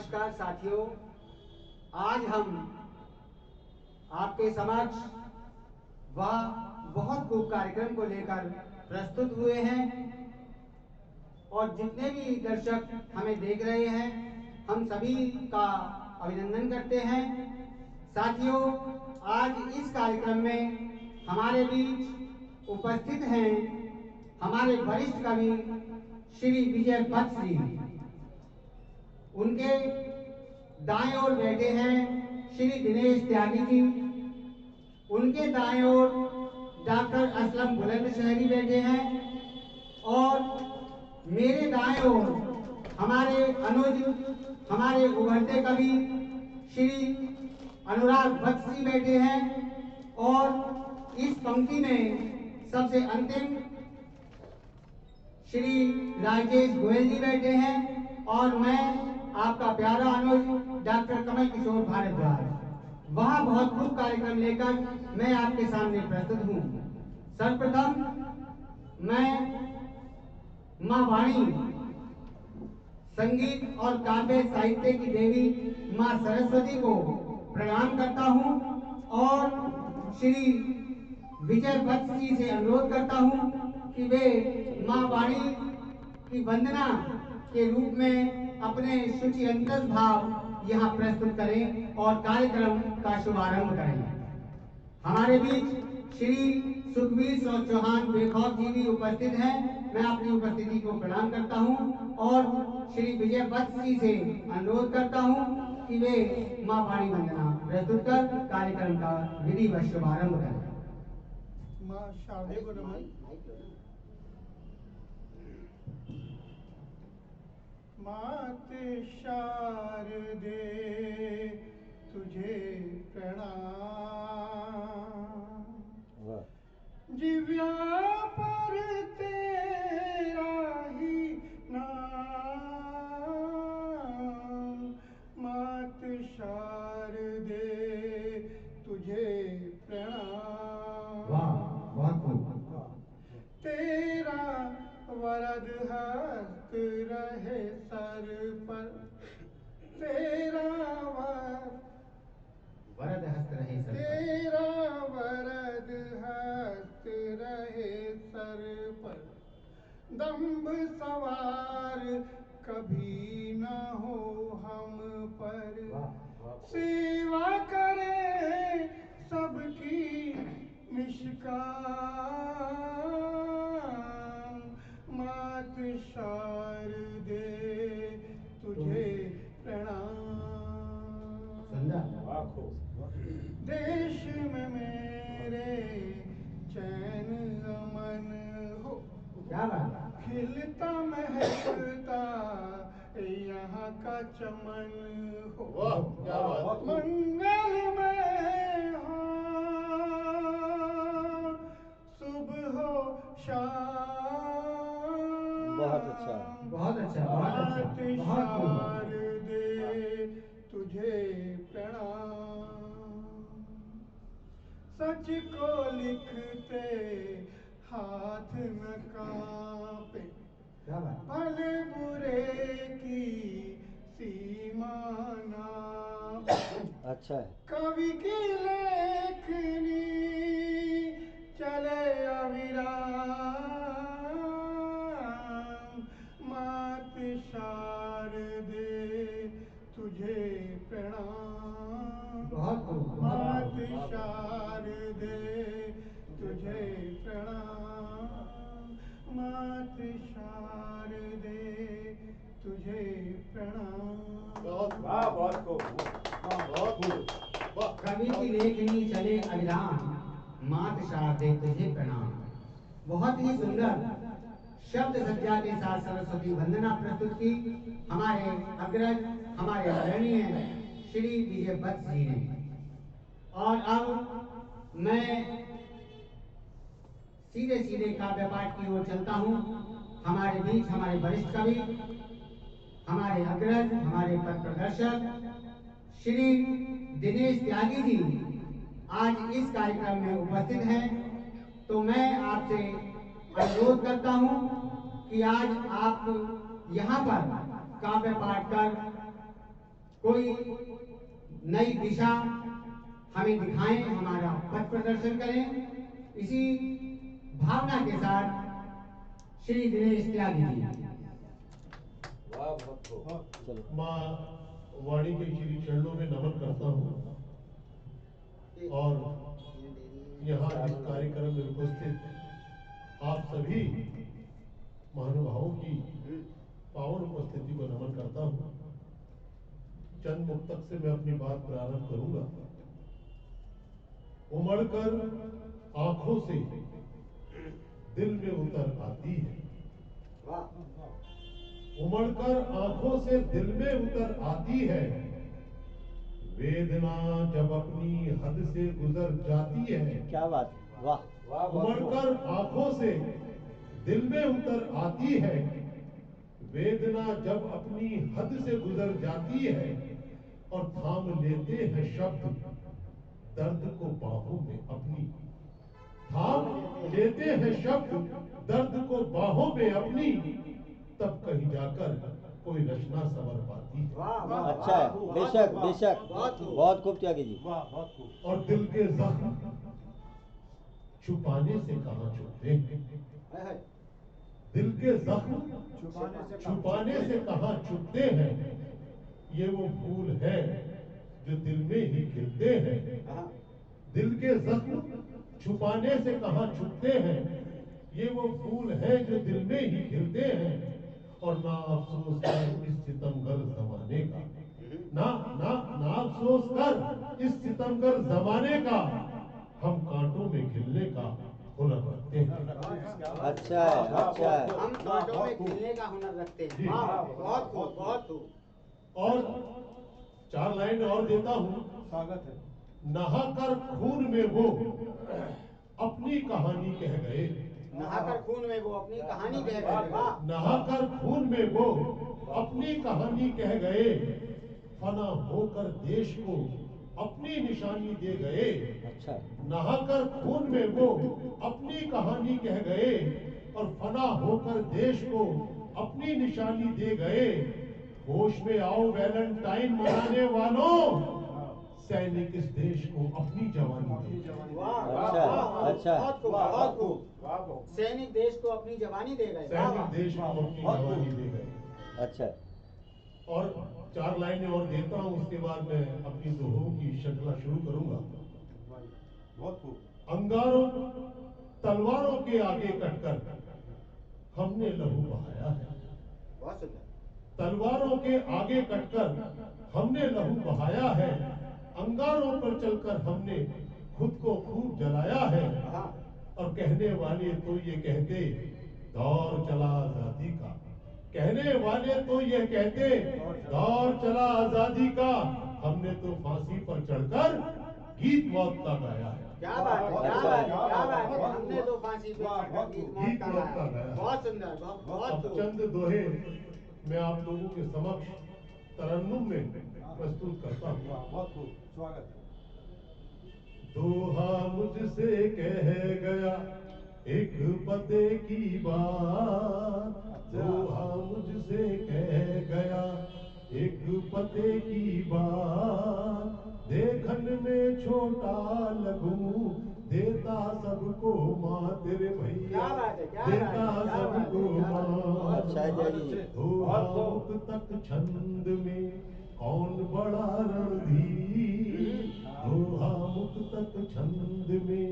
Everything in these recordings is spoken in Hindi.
नमस्कार साथियों, आज हम आपके समक्ष वह बहुत खूब कार्यक्रम को लेकर प्रस्तुत हुए हैं और जितने भी दर्शक हमें देख रहे हैं हम सभी का अभिनंदन करते हैं। साथियों, आज इस कार्यक्रम में हमारे बीच उपस्थित हैं हमारे वरिष्ठ कवि श्री विजय भट्ट जी। उनके दाएं ओर बैठे हैं श्री दिनेश त्यागी जी, उनके दाएं ओर डॉक्टर असलम बुलंदशहरी बैठे हैं और मेरे दाएं ओर हमारे अनुज, हमारे उभरते कवि श्री अनुराग भट्ट जी बैठे हैं और इस पंक्ति में सबसे अंतिम श्री राजेश गोयल जी बैठे हैं और मैं आपका प्यारा अनुज डॉक्टर कमल किशोर भारद्वाज। वह बहुत खूब कार्यक्रम लेकर मैं आपके सामने प्रस्तुत हूँ। सर्वप्रथम मैं माँ वाणी, संगीत और काव्य साहित्य की देवी माँ सरस्वती को प्रणाम करता हूँ और श्री विजय भट्ट जी से अनुरोध करता हूँ कि वे माँ वाणी की वंदना के रूप में अपने शुचि अंतस भाव यहाँ प्रस्तुत करें और कार्यक्रम का शुभारंभ करें। हमारे बीच श्री सुखवीर चौहान बेखौफ जी भी उपस्थित हैं। मैं आपकी उपस्थिति को प्रणाम करता हूँ और श्री विजय भट्ट जी से अनुरोध करता हूँ कि वे माँ वाणी वंदना प्रस्तुत कर कार्यक्रम का विधिवत शुभारंभ करें। माँ शारदे को नमन। मात शारदे तुझे प्रणाम, जिव्या पर तेरा ही नाम। मात शारदे तुझे प्रणाम। तेरा वरद हस्त रहे सर पर, तेरा वरद हस्त रहे सर पर। तेरा वरद हस्त रहे सर पर, दंभ सवार कभी न हो हम पर। सेवा करे सबकी निष्काम। मात शारदे तुझे प्रणाम। देश में मेरे चैन अमन हो, खिलता महकता यहाँ का चमन हो। मंगलमय हो सुबह हो शाम। बहुत अच्छा, बहुत अच्छा, बहुत अच्छा, बहुत शारदे तुझे प्रणाम। सच को लिखते हाथ न कांपे, भले बुरे की सीमा नापे। अच्छा है। कवि की लेखनी चले अविराम। मात शारदे तुझे प्रणाम। मात शारदे तुझे प्रणाम। मात शारदे तुझे प्रणाम। कवि की लेखनी चले अविराम, मात शारदे तुझे प्रणाम। बहुत ही सुंदर शब्द सज्जा के साथ सरस्वती वंदना प्रस्तुत की हमारे अग्रज, हमारे आदरणीय श्री विजय भट्ट जी ने। और अब मैं सीधे सीधे काव्य पाठ की ओर चलता हूँ। हमारे बीच हमारे वरिष्ठ कवि, हमारे अग्रज, हमारे पथ प्रदर्शक श्री दिनेश त्यागी जी आज इस कार्यक्रम में उपस्थित हैं। तो मैं आपसे अनुरोध करता हूं कि आज आप यहाँ पर काव्य पाठ कर कोई नई दिशा हमें दिखाएं, हमारा पथ प्रदर्शन करें। इसी भावना के साथ श्री दिनेश त्यागी जी। माँ वाणी के श्री चरणों में नमन करता हूँ और यहाँ इस कार्यक्रम में उपस्थित आप सभी महानुभावों की पावन उपस्थिति को नमन करता हूँ। चंद मुक्तक से मैं अपनी बात प्रारंभ करूंगा। उमड़कर आंखों से दिल में उतर आती है, उमड़कर आंखों से दिल में उतर आती है, वेदना जब अपनी हद से गुजर जाती है। क्या बात, वाह। उमड़कर आंखों से दिल में उतर आती है, वेदना जब अपनी हद से गुजर जाती है, और थाम लेते हैं शब्द दर्द को बाहों में अपनी, थाम लेते हैं शब्द दर्द को बाहों में अपनी, तब कहीं जाकर कोई रचना संवर पाती है। अच्छा है, बेशक बेशक, बहुत खूब त्यागी जी। और दिल के जख्म छुपाने से कहाँ छुपते हैं, दिल के जख्म छुपाने से कहाँ छुपते हैं, ये वो फूल है जो दिल में ही खिलते हैं। दिल के जख्म छुपाने से कहाँ छुपते हैं, ये वो फूल है जो दिल में ही खिलते हैं। और ना अफसोस कर इस सितमगर जमाने का, ना ना ना अफसोस कर इस सितमगर जमाने का, हम कांटों में खिलने का हुनर रखते हैं। अच्छा है, अच्छा है। हम कांटों में खिलने का हुनर रखते हैं। बहुत खूब, बहुत खूब। और 4 लाइन और देता हूँ। स्वागत है। नहाकर खून में वो अपनी कहानी कह गए, नहाकर खून में वो अपनी कहानी कह गए। वाह। नहाकर खून में वो अपनी कहानी कह गए, फना होकर देश को अपनी निशानी दे गए। अच्छा है। नहाकर खून में वो अपनी कहानी कह गए, और फना होकर देश को अपनी निशानी दे गए। होश में आओ वैलेंटाइन मनाने वालों, सैनिक इस देश को अपनी जवानी दे गए। अच्छा है, अच्छा है। बहुत खूब, बहुत खूब। सैनिक देश को अपनी जवानी दे गए। सैनिक देश को अपनी जवानी दे गए। अच्छा है। और 4 लाइनें और देता हूं, उसके बाद मैं अपनी दोहों की श्रृंखला शुरू करूंगा। बहुत खूब। अंगारों तलवारों के आगे कटकर हमने लहू बहाया है, बहुत सुंदर। तलवारों के आगे कटकर हमने लहू बहाया है, अंगारों पर चलकर हमने खुद को खूब जलाया है। और कहने वाले तो ये कहते दौर चला आजादी का, कहने वाले तो ये कहते दौर चला आजादी का, हमने तो फांसी पर चढ़कर गीत मौत का गाया है। क्या बात है, क्या बात है, क्या बात है। हमने तो फांसी पे चढ़कर गीत मौत गीत का मौत का गाया। गाया। बहुत सुंदर, बहुत अब खूब। चंद दोहे मैं आप लोगों के समक्ष तरन्नुम में प्रस्तुत करता हूँ। बहुत खूब। स्वागत है। दोहा मुझसे कह गया एक पते की बात, दोहा मुझसे कह गया एक पते की बात, देखन में छोटा लगूं देता सबको माँ, तेरे भैया क्या बात है, क्या बात है, देता क्या बात है, सबको क्या बात है। माँ। अच्छा है त्यागी जी। दोहा मुक्तक छंद में कौन बड़ा रणधीर, दोहा मुक्तक छंद में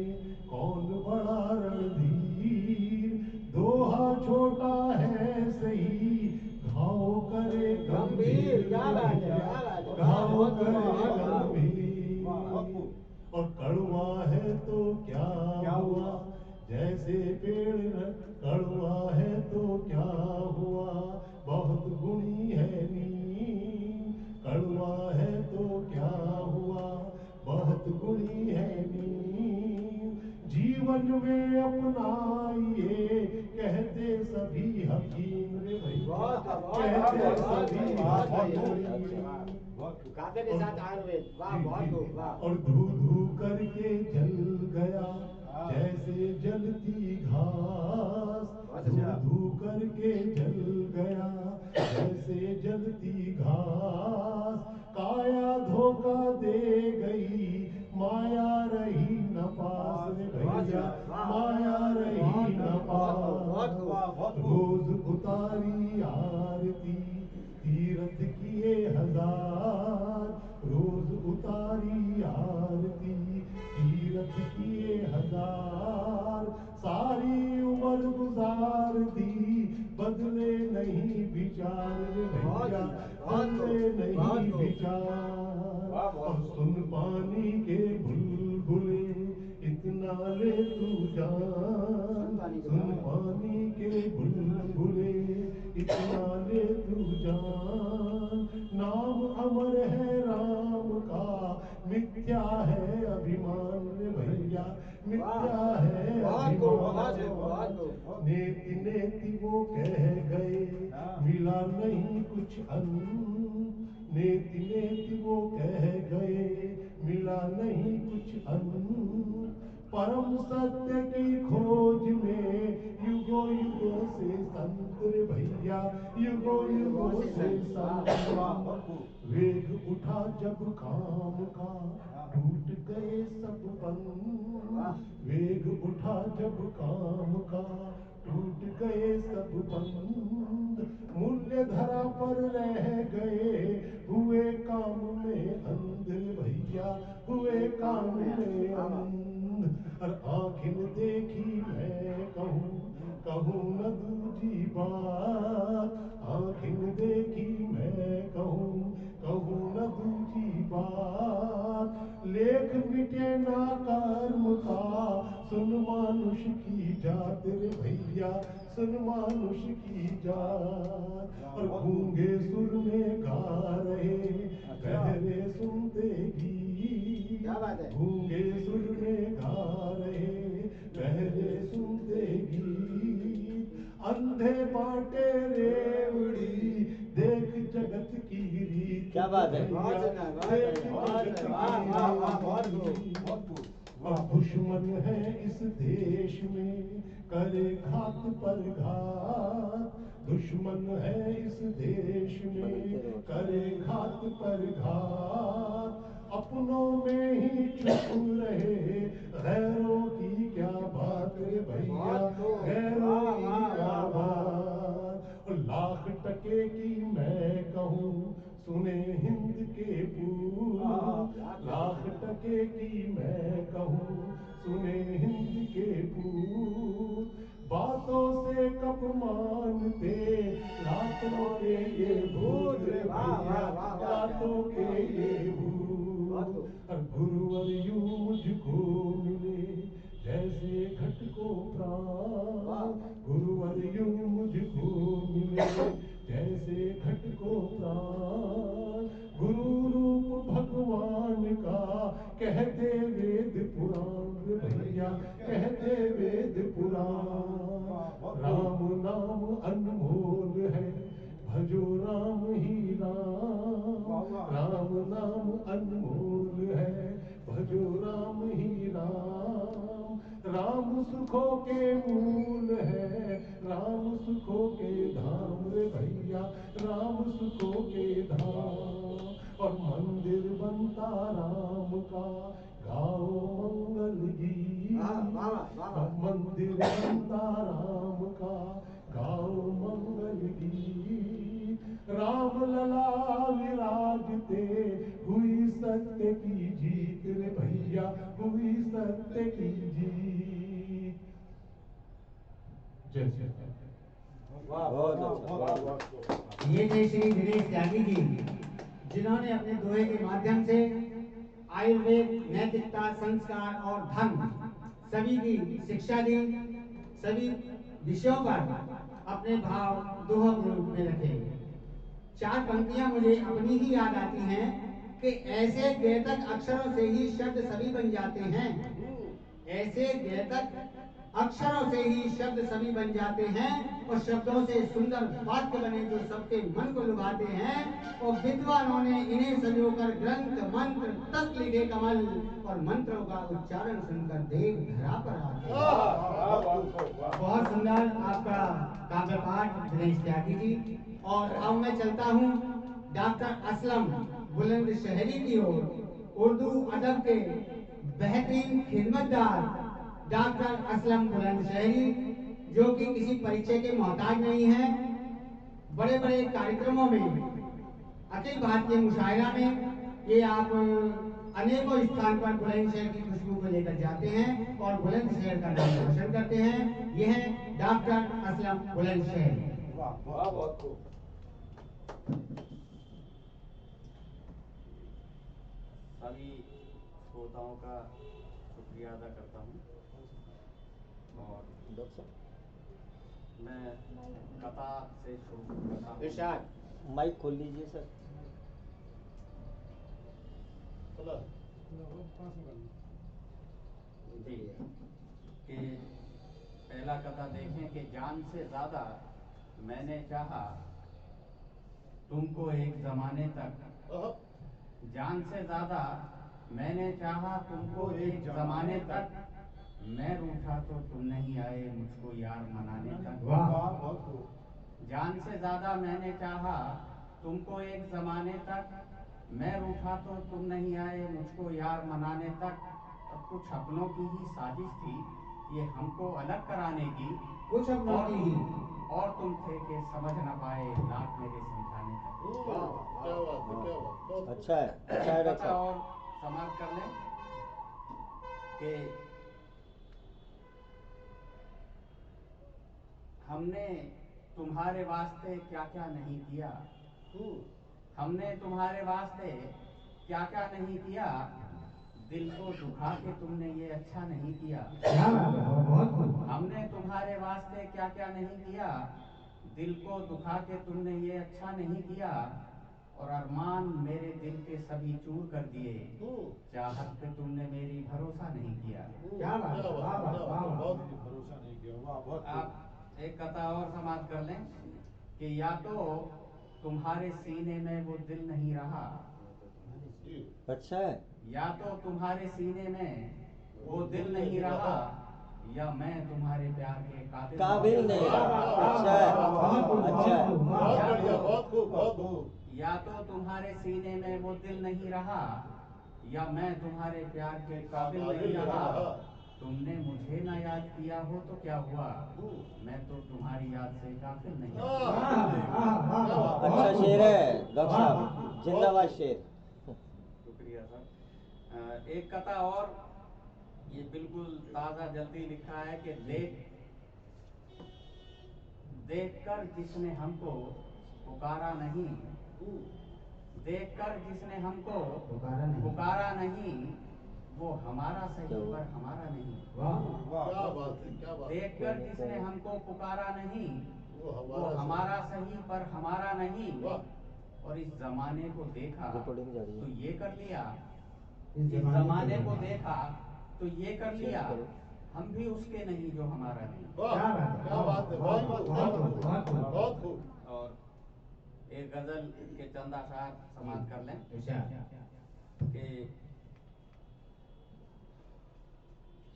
कौन बड़ा रणधीर, दोहा छोटा है सही घाव करे गंभीर, क्या बात है, क्या बात है। घाव करे बहुत गंभीर। खूब। और कड़वा है तो क्या हुआ, जैसे पेड़ न कड़वा है तो क्या हुआ, बहुत गुणी है नीम, कड़वा है तो क्या हुआ, बहुत गुणी है नीम, जीवन में अपनाइए कहते सभी हकीम रे भैया, कहते सभी हकीम। गाते के साथ आयुर्वेद। वाह, बहुत खूब, वाह। और धू धू करके जल गया जैसे जलती घास, धू धू करके जल गया जैसे जलती घास, भैया माया रही न पार। रोज उतारी आरती तीरथ किए हजार, रोज उतारी आरती तीरथ किए हजार। सारी उम्र गुजार दी बदले नहीं विचार रे भैया, बदले नहीं विचार। और सुन पानी के बुलबुले इतना ले तू जान, सुन पानी के बुलबुले इतना ले तू जान। नाम अमर है राम का, मिथ्या है अभिमान रे भैया, मिथ्या है अभिमान। नेति नेति वो कह गए मिला नहीं कुछ अन्न, नेति नेति वो कह गए मिला नहीं कुछ अन्न। परम सत्य की खोज में युगों युगों से संत रे भैया, युगों युगों से संत। वेग उठा जब काम का टूट गए सब बंध, वेग उठा जब काम का टूट गए सब बंध। मूल्य धरा पर रह गए हुए काम में अंध भैया, हुए काम में अंध। और आँखिन देखी मैं कहूँ न दूजी बात, आँखिन देखी मैं कहूँ न दूजी बात। लेख मिटे ना कर्म का, सुन मानुष की जात रे भैया, सुन मानुष की जात। और गूंगे सुर में गा रहे बहरे सुनते गीत, गूंगे सुर में गा रहे बहरे सुनते गीत। अंधे बाटे रेवड़ी देख जगत की रीत, क्या बात है, दुश्मन है इस देश में करे घात पर घात, दुश्मन है इस देश में करे घात पर घात। अपनों में ही छुप रहे गैरों की क्या बात रे भैया, गैरों की क्या बात। लाख टके की मैं कहूँ सुने हिंद के पूत, लाख टके की मैं कहूँ सुने हिंद के पूत। बातों से कब मानते रातों के ये भूत रे भैया, रातों के ये भूत। और गुरुवर यूं मुझको मिले जैसे घट को प्राण, गुरुवर यूं मुझको मिले जैसे घट को प्राण। गुरु रूप भगवान का कहते वेद पुराण रे भैया, कहते वेद पुराण। राम नाम अनमोल है भजो राम ही राम, राम नाम अनमोल है भजो राम ही राम। राम सुखों के मूल है, राम सुखों के धाम रे भैया, राम सुखों के धाम। और मंदिर बनता राम का गाओ मंगल गीत, मंदिर बनता राम का गाओ मंगल गीत। राम लला विराजते हुई सत्य की जीत रे भैया, हुई सत्य की जीत। जय श्री राम। बहुत अच्छा। ये थे श्री दिनेश त्यागी जी, जिन्होंने अपने दोहे के माध्यम से आयुर्वेद, नैतिकता, संस्कार और धर्म सभी की शिक्षा दी। सभी विषयों पर अपने भाव दोहों के रूप में रखे। चार पंक्तियां मुझे अपनी ही याद आती हैं कि ऐसे गेतक अक्षरों से ही शब्द सभी बन जाते हैं, ऐसे गेतक अक्षरों से ही शब्द सभी बन जाते हैं और शब्दों से सुंदर वाक्य बने जो सबके मन को लुभाते हैं। और विद्वानों ने इन्हें संजोकर ग्रंथ मंत्र तक लिखे कमल और मंत्रों का उच्चारण सुनकर देव धरा पर आते हैं। बहुत सुंदर आपका काव्य पाठ दिनेश त्यागी जी। और अब मैं चलता हूँ डॉक्टर असलम बुलंदशहरी की ओर, उर्दू अदब के बेहतरीन खिदमतगार डॉक्टर असलम बुलंदशहरी, जो कि किसी परिचय के मोहताज नहीं है। बड़े बड़े कार्यक्रमों में, अखिल भारतीय मुशायरा में ये आप अनेकों स्थान पर बुलंदशहर की खुशबू को लेकर जाते हैं और बुलंदशहर का नाम रोशन करते हैं। यह है डॉक्टर असलम बुलंदशहरी। वाह बहुत खूब। सभी श्रोताओं का शुक्रिया अदा करता हूँ और मैं कथा से शुरू करता हूँ। इरशाद माइक खोल लीजिए सर। जी कि पहला कथा देखें कि जान से ज़्यादा मैंने चाहा तुमको एक ज़माने तक, जान से ज़्यादा मैंने चाहा तुमको एक ज़माने तक, मैं रूठा तो तुम नहीं आए मुझको यार मनाने तक। वाह बहुत खूब। जान से ज़्यादा मैंने चाहा तुमको एक ज़माने तक, मैं रूठा तो तुम नहीं आए मुझको यार मनाने तक। और कुछ अपनों की ही साजिश थी ये हमको अलग कराने की, कुछ अपनों की ही। और तुम थे कि समझ न पाए लाख मेरे समझाने तक। क्या बात है, क्या बात। अच्छा है, अच्छा है कथा डॉक्टर। और समाप्त कर लें कि हमने तुम्हारे वास्ते क्या क्या नहीं किया, हमने तुम्हारे वास्ते क्या क्या नहीं किया, दिल को दुखा के तुमने ये अच्छा नहीं किया। क्या बात है, बहुत खूब। हमने तुम्हारे वास्ते क्या क्या नहीं किया, दिल को दुखा के तुमने ये अच्छा नहीं किया। और अरमान मेरे दिल के सभी चूर कर दिए, चाहत पे तुमने मेरी भरोसा नहीं किया। क्या बात है, वाह वाह वाह वाह। बहुत भरोसा नहीं किया। वाह बहुत खूब। आप एक कथा और समाप्त कर लें कि या तो तुम्हारे सीने में वो दिल नहीं रहा, अच्छा है। या तो तुम्हारे सीने में वो दिल नहीं रहा, या मैं तुम्हारे प्यार के काबिल नहीं रहा। अच्छा है, अच्छा है। बहुत बढ़िया, बहुत खूब, बहुत खूब। या तो तुम्हारे सीने में वो दिल नहीं रहा, या मैं तुम्हारे प्यार के काबिल नहीं रहा। तुमने मुझे ना याद किया हो तो क्या हुआ, मैं तो तुम्हारी याद से काफिल नहीं। अच्छा शेर है डॉक्टर साहब, जिंदाबाद शेर। शुक्रिया सर। एक कथा और, ये बिल्कुल ताज़ा जल्दी लिखा है कि देखकर जिसने हमको पुकारा नहीं, देखकर जिसने हमको पुकारा नहीं, वो हमारा सही पर हमारा नहीं। क्या बात है, क्या बात। देखकर जिसने हमको पुकारा नहीं, वो हमारा सही पर हमारा नहीं। और इस जमाने को देखा रिकॉर्डिंग जारी है। तो ये कर लिया, इस जमाने को देखा तो ये कर लिया, हम भी उसके नहीं जो हमारा नहीं। क्या बात है, बहुत खूब। और एक गजल के चंद अशार समाप्त कर लें कि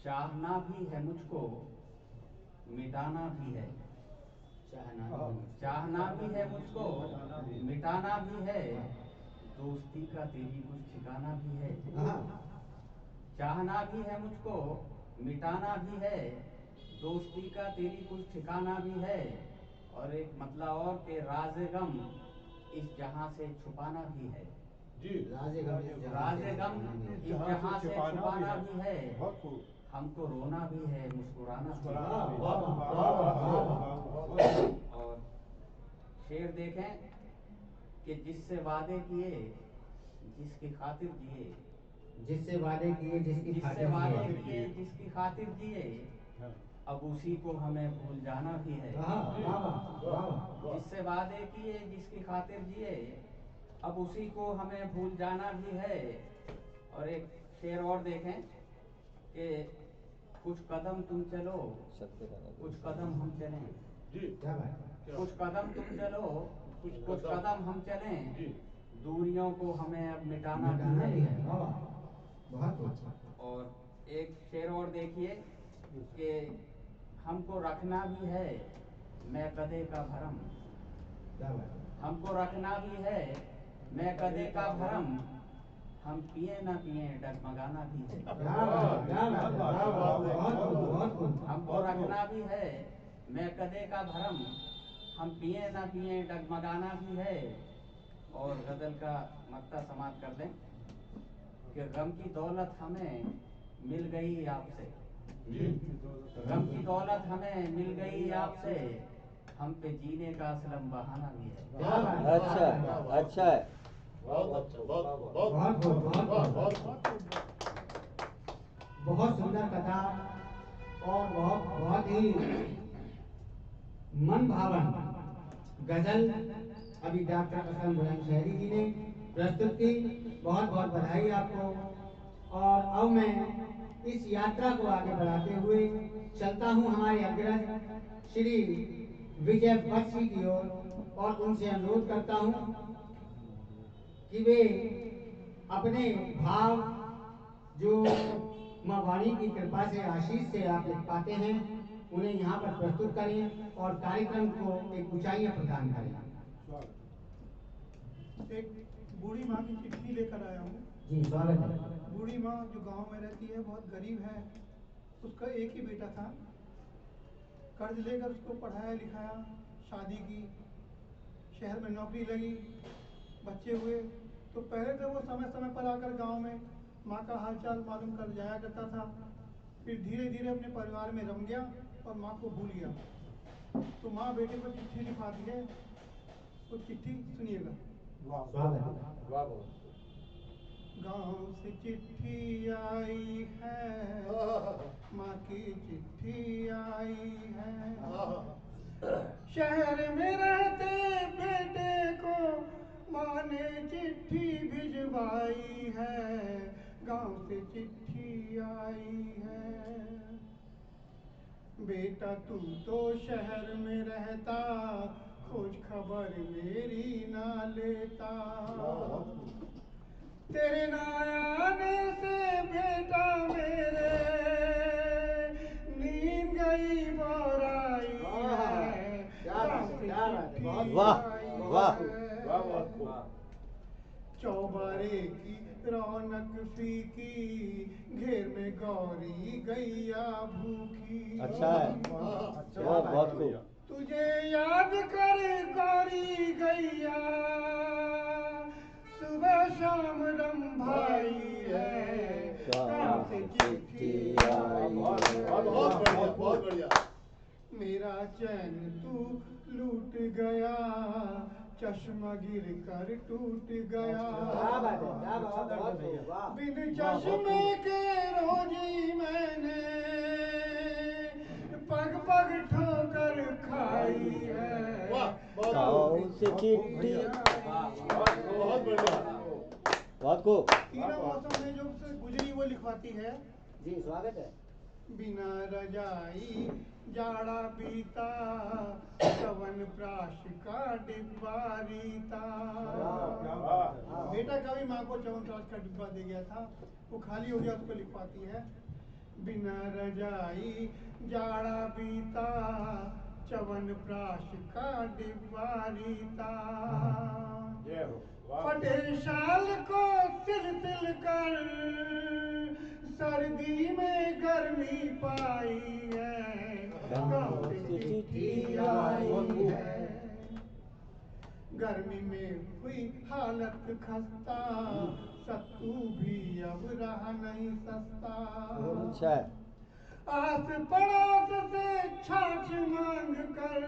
चाहना भी है मुझको, मिटाना भी है, चाहना भी है मुझको, मिटाना भी है, दोस्ती का तेरी कुछ ठिकाना भी है। चाहना भी है मुझको, मिटाना भी है, दोस्ती का तेरी कुछ ठिकाना भी है। और एक मतलब और के राज़े गम इस जहां से छुपाना भी है। जी, राज़े गम इस जहां से छुपाना भी है। बहुत खूब। हमको रोना भी है, मुस्कुराना भी है। और शेर देखें कि जिससे वादे किए जिसकी खातिर जिए, जिससे वादे किए जिसकी जिससे वादे किए जिसकी खातिर जिए, अब उसी को हमें भूल जाना भी है। जिससे वादे किए जिसकी खातिर जिए, अब उसी को हमें भूल जाना भी है। और एक शेर और देखें कि कुछ कदम तुम चलो, कुछ कदम हम चलें, कुछ कदम तुम चलो, कुछ कदम हम चलें, दूरियों को हमें अब मिटाना भी है। और एक शेर और देखिए कि हमको रखना भी है मैं कदे का भरम, हमको रखना भी है मैं कदे का भरम, हम पिए ना पिए डगमगाना भी है। हमको रखना भी है मैं कदे का भरम, हम पिए ना पिए डगमगाना भी है। और गजल का मक्ता समाप्त कर दें कि गम की दौलत हमें मिल गई आपसे, गम की दौलत हमें मिल गई आपसे, हम पे जीने का असलम बहाना भी है। अच्छा अच्छा है। बहुत सुंदर कथा और बहुत ही मन भावन गजल अभी डॉक्टर असलम बुलंदशहरी जी ने प्रस्तुत की। बहुत बहुत बधाई आपको। और अब मैं इस यात्रा को आगे बढ़ाते हुए चलता हूँ हमारे अग्रज श्री विजय भट्ट जी की ओर और उनसे अनुरोध करता हूँ कि वे अपने भाव जो माँ वाणी की कृपा से आशीष से आप लिख पाते हैं उन्हें यहाँ पर प्रस्तुत करें और कार्यक्रम को एक ऊंचाइयाँ प्रदान करें। एक बूढ़ी माँ की चिट्ठी लेकर आया हूँ। जी स्वागत है। बूढ़ी माँ जो गांव में रहती है, बहुत गरीब है। उसका एक ही बेटा था, कर्ज लेकर उसको पढ़ाया लिखाया, शादी की, शहर में नौकरी लगी, बच्चे हुए। तो पहले तो वो समय समय पर आकर गांव में माँ का हालचाल मालूम कर जाया करता था। फिर धीरे धीरे अपने परिवार में रम गया और माँ को भूल गया। तो माँ बेटे को चिट्ठी लिखाती है, तो चिट्ठी सुनिएगा। गांव से चिट्ठी आई है, माँ की चिट्ठी आई है। शहर में रहते बेटे को माँ ने चिट्ठी भिजवाई है। गांव से चिट्ठी आई है। बेटा तू तो शहर में रहता, खोज खबर मेरी ना लेता। तेरे ना आने से बेटा मेरे नींद गई बोराई है। गाँव से चिट्ठी वाह आई वाह है। चौबारे की रौनक फीकी, घेर में गौरी गैया भूखी। अच्छा है। बहुत खूब। तुझे याद कर गौरी गैया, सुबह शाम रम भाई है। गाँव से चिट्ठी आई है। बहुत बढ़िया। मेरा चैन तू लूट गया, चश्मा गिर कर टूट गया। बिन चश्मे के रोजी मैंने पग पग ठोकर खाई है। गाँव से चिट्ठी। बहुत बढ़िया। बहुत खूब। तीनों मौसम में जो गुजरी वो लिखवाती है। जी स्वागत है। बिना रजाई जाड़ा बीता, चवन प्राश का डिब्बा रीता। बेटा का भी माँ को चवन प्राश का डिब्बा दे गया था, वो खाली हो गया, उसको लिखवाती है। बिना रजाई जाड़ा बीता, चवन प्राश का डिब्बा रीता। फटे शाल को सिल सिल कर सर्दी में गर्मी पाई है। गाँव से चिट्ठी आई है। गर्मी में हुई हालत खस्ता, सत्तू भी अब रहा नहीं सस्ता। अच्छा है। आस पड़ोस से छाछ मांग कर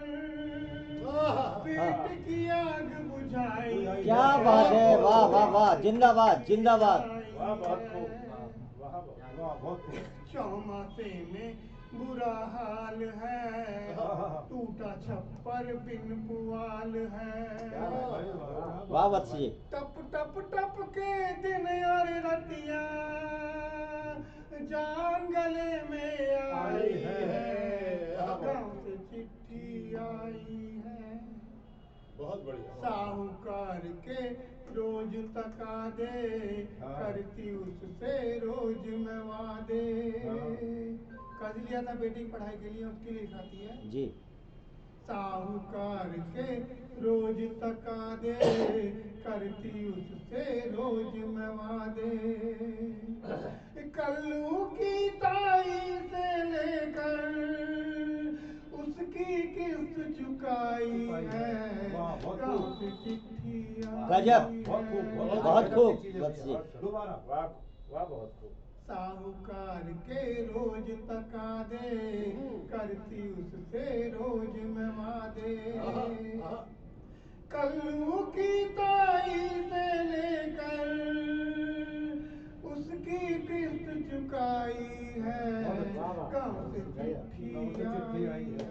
पेट की आग बुझाई। क्या बात है। वाह वाह वाह। जिंदाबाद जिंदाबाद। चौमासे में बुरा हाल है, टूटा छप्पर बिन पुआल है। वाह वत्स जी। टप टप टप के दिन और रतिया जान गले में आई है। गाँव से चिट्ठी आई है। बहुत बढ़िया। साहूकार के रोज तका दे, करती उससे रोज मैं वादे। कर्ज लिया था बेटी की पढ़ाई के लिए, उसके लिए लिखाती है। जी। साहूकार के रोज तका दे, करती उससे रोज मैं वादे। कल्लू की ताई से लेकर उसकी किस्त चुकाई है, वाह, बहुत गाँव खूब। से चिट्ठी आई गजब। बहुत खूब, है। बहुत खूब, चीज़ें वत्स जी। दोबारा वाह वाह बहुत खूब। साहूकार के रोज तका दे, करती उससे रोज मैं वादे। कल्लू की ताई से लेकर उसकी किस्त चुकाई है, गाँव से चिट्ठी आई है।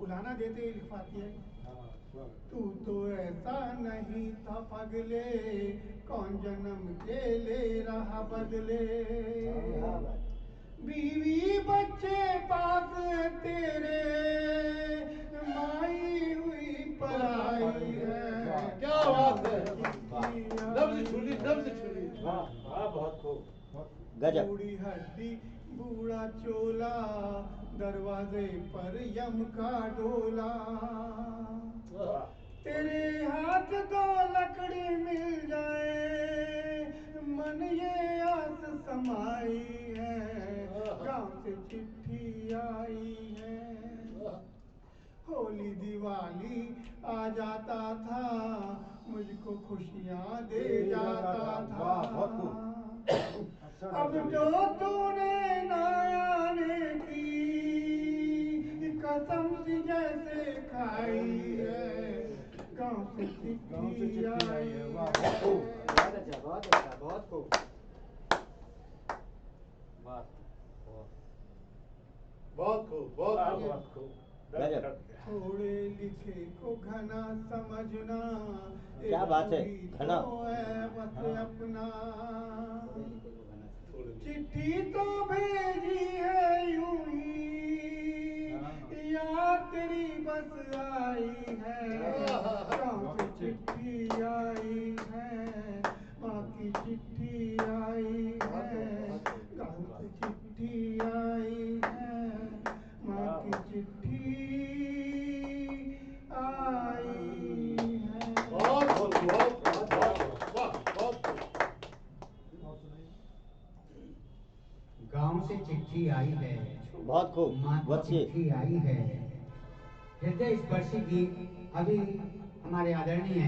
उलाना देते ही लिखवाती है, हाँ, स्वागत। तू तो ऐसा नहीं था पगले, कौन जन्म के ले रहा बदले। बीवी बच्चे पास तेरे, माई हुई पराई है। क्या बात है, नब्ज छूली, नब्ज छूली। वाह वाह बहुत खूब, बहुत खूब। गजब। बूढ़ी हड्डी बूढ़ा चोला, दरवाजे पर यम का डोला। वाह तेरे हाथ दो लकड़ी मिल जाए, मन ये आस समाई है, गाँव से चिट्ठी आई है। होली दिवाली आ जाता था, मुझको खुशियाँ दे जाता था। वाह, बहुत खूब। अच्छा अब गाता जो है। तूने ना आने की कसम सी जैसे खाई है, गाँव से गाँव से चिट्ठी आई है। वाह बहुत खूब। बहुत अच्छा, बहुत अच्छा, बहुत खूब। वाह बहुत खूब, बहुत वाह खूब। बहुत खूब। गजब। थोड़े लिखे को घना समझना, क्या बात है, एक घना। तो है बस हाँ। अपना। थोड़े चिट्ठी तो भेजी है यूं ही, या तेरी बस आई है, गाँव से चिट्ठी आई है, माँ की चिट्ठी आई है, गाँव से चिट्ठी आई है, माँ की चिट्ठी आई है। बहुत खूब, बहुत खूब, बहुत खूब, वाह, बहुत खूब। और सुनाइए। गांव से चिट्ठी आई है, बहुत खूब, माँ की वत्स जी। चिट्ठी आई है। हृदय स्पर्शी गीत अभी हमारे आदरणीय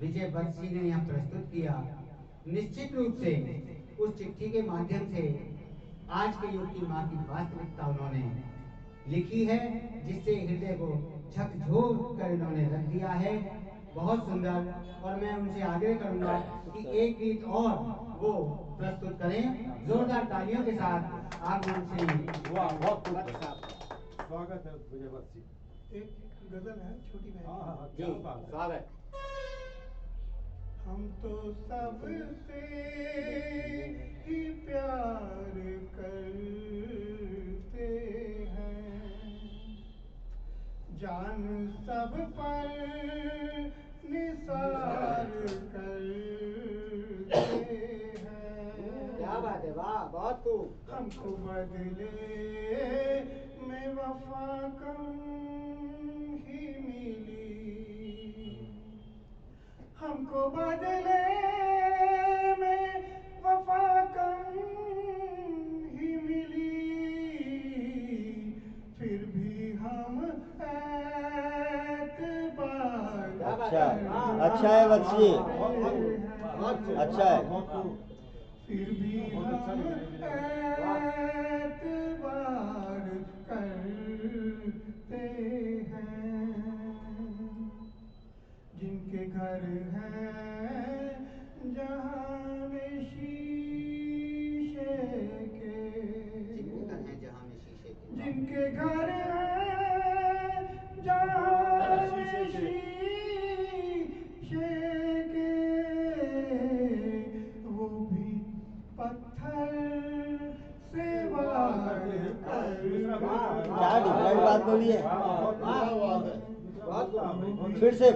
विजय वत्स जी ने यहाँ प्रस्तुत किया। निश्चित रूप से उस चिट्ठी के माध्यम से आज के युग की माँ की वास्तविकता उन्होंने लिखी है, जिससे हृदय को झकझोर कर इन्होंने रख दिया है। बहुत सुंदर। और मैं उनसे आग्रह करूंगा कि एक गीत और वो प्रस्तुत करें। जोरदार तालियों के साथ आगमन श्री वाह बहुत खूब। वत्स साहब का। स्वागत है विजय वत्स जी। एक गजल है छोटी हाँ बहन हाँ हाँ, जी, क्या बात है। स्वागत। हम तो सबसे ही प्यार करते हैं, जान सब पर निसार करते हैं। क्या बात है, वाह, बहुत खूब। हमको बदले में वफा कम ही मिली, हमको बदले में वफा कम ही मिली, फिर भी हम एतबार अच्छा, करते अच्छा है वत्स जी। हैं। अच्छा है। बहुत खूब। फिर भी बहुत अच्छा हम लिखा है विजय। एतबार करते हैं। जिनके घर हैं जहाँ में शीशे के, जिनके घर हैं जहाँ में शीशे के, वो भी पत्थर से वार क्या डिफरेंट बात बोली है। फिर से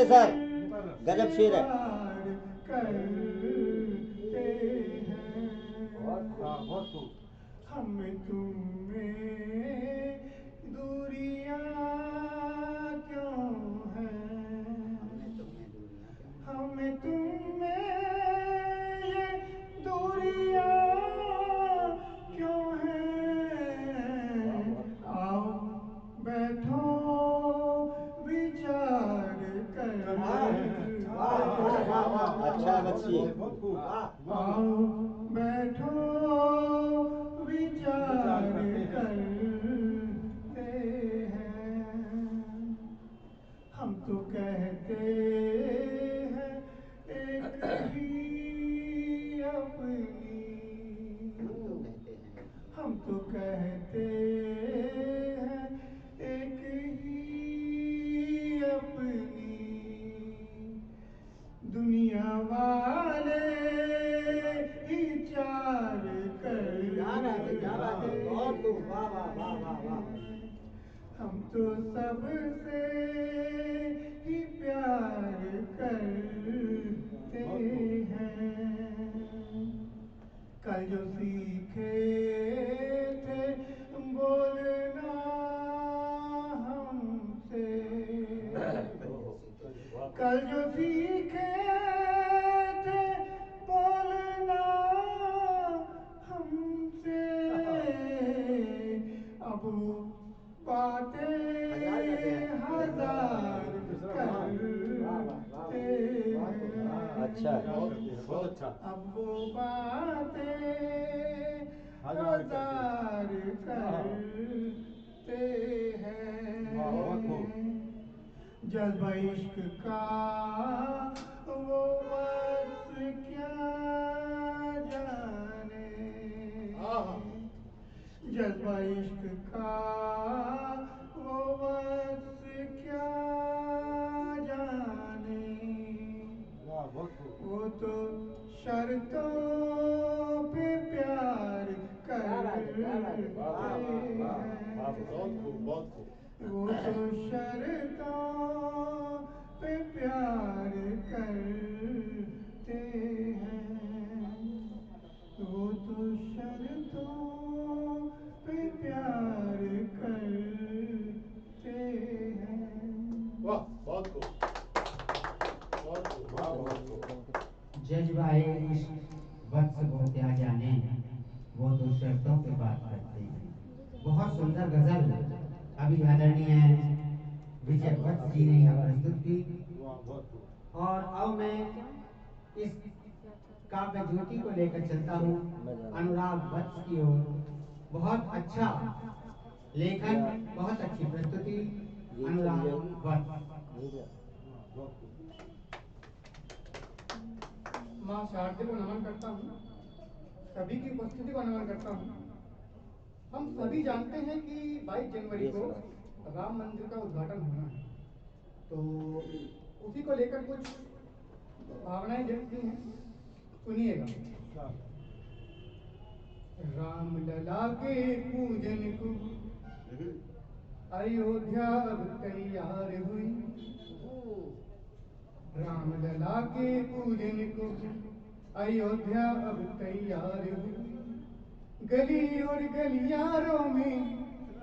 सर, गजब शेर है। करते हैं। बहुत खूब। हम तुम्हें दूरी रहते हैं एक ही अपनी दुनिया वाले ही चार करते हम तो सबसे ही प्यार करते हैं कल जो सीखे थे बोलना हमसे कल जो सीखे थे बोलना हमसे अब वो बातें हजार करते हैं अच्छा बहुत अच्छा अब वो बातें हजार करते हैं बहुत खूब। जज्बा इश्क का वो बस क्या जाने जज्बा इश्क का वो बस क्या जाने वाह बहुत खूब वो तो शर्तों पे प्यार करते हैं बहुत खूब बहुत खूब वो तो शर्तों पे प्यार करते हैं वो तो शर्तों पे प्यार करते हैं वाह बहुत खूब बहुत खूब वाह बहुत खूब जज्बाए इश्क वक्त को क्या जाने वो तो शर्तों पे बात करते हैं। बहुत सुंदर गजल अभी आदरणीय विजय भट्ट जी ने यहाँ प्रस्तुत की वाह बहुत खूब और अब मैं इस काव्य ज्योति को लेकर चलता हूँ अनुराग भट्ट की ओर। बहुत अच्छा लेखन, बहुत अच्छी प्रस्तुति अनुराग भट्ट। बहुत खूब माँ शारदे को नमन करता हूँ, सभी की उपस्थिति को नमन करता हूँ। हम सभी जानते हैं कि 22 जनवरी को राम मंदिर का उद्घाटन होना है, तो उसी को लेकर कुछ भावनाएं व्यक्त की हैं, सुनिएगा। राम लला के पूजन को अयोध्या अब तैयार हुई, राम लला के पूजन को अयोध्या अब तैयार हुई, गली और गलियारों में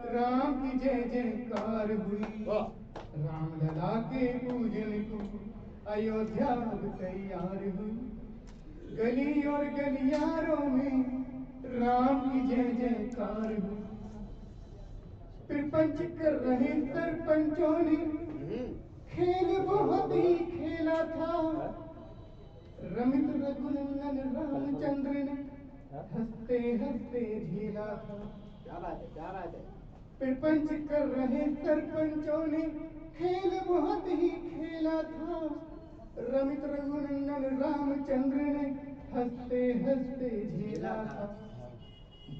राम की जय जयकार हुई। राम लला के पूजन को अयोध्या अब तैयार हुई, गली और गलियारों में राम की जय जयकार हुई। प्रपंच कर रहे सरपंचों ने खेल बहुत ही खेला था, रमित रघुनंदन रामचंद्र ने हंसते हंसते झेला था। क्या बात है प्रपंच कर रहे सरपंचों ने खेल बहुत ही खेला था, रमित रघुनंदन रामचंद्र ने हंसते हंसते झेला था।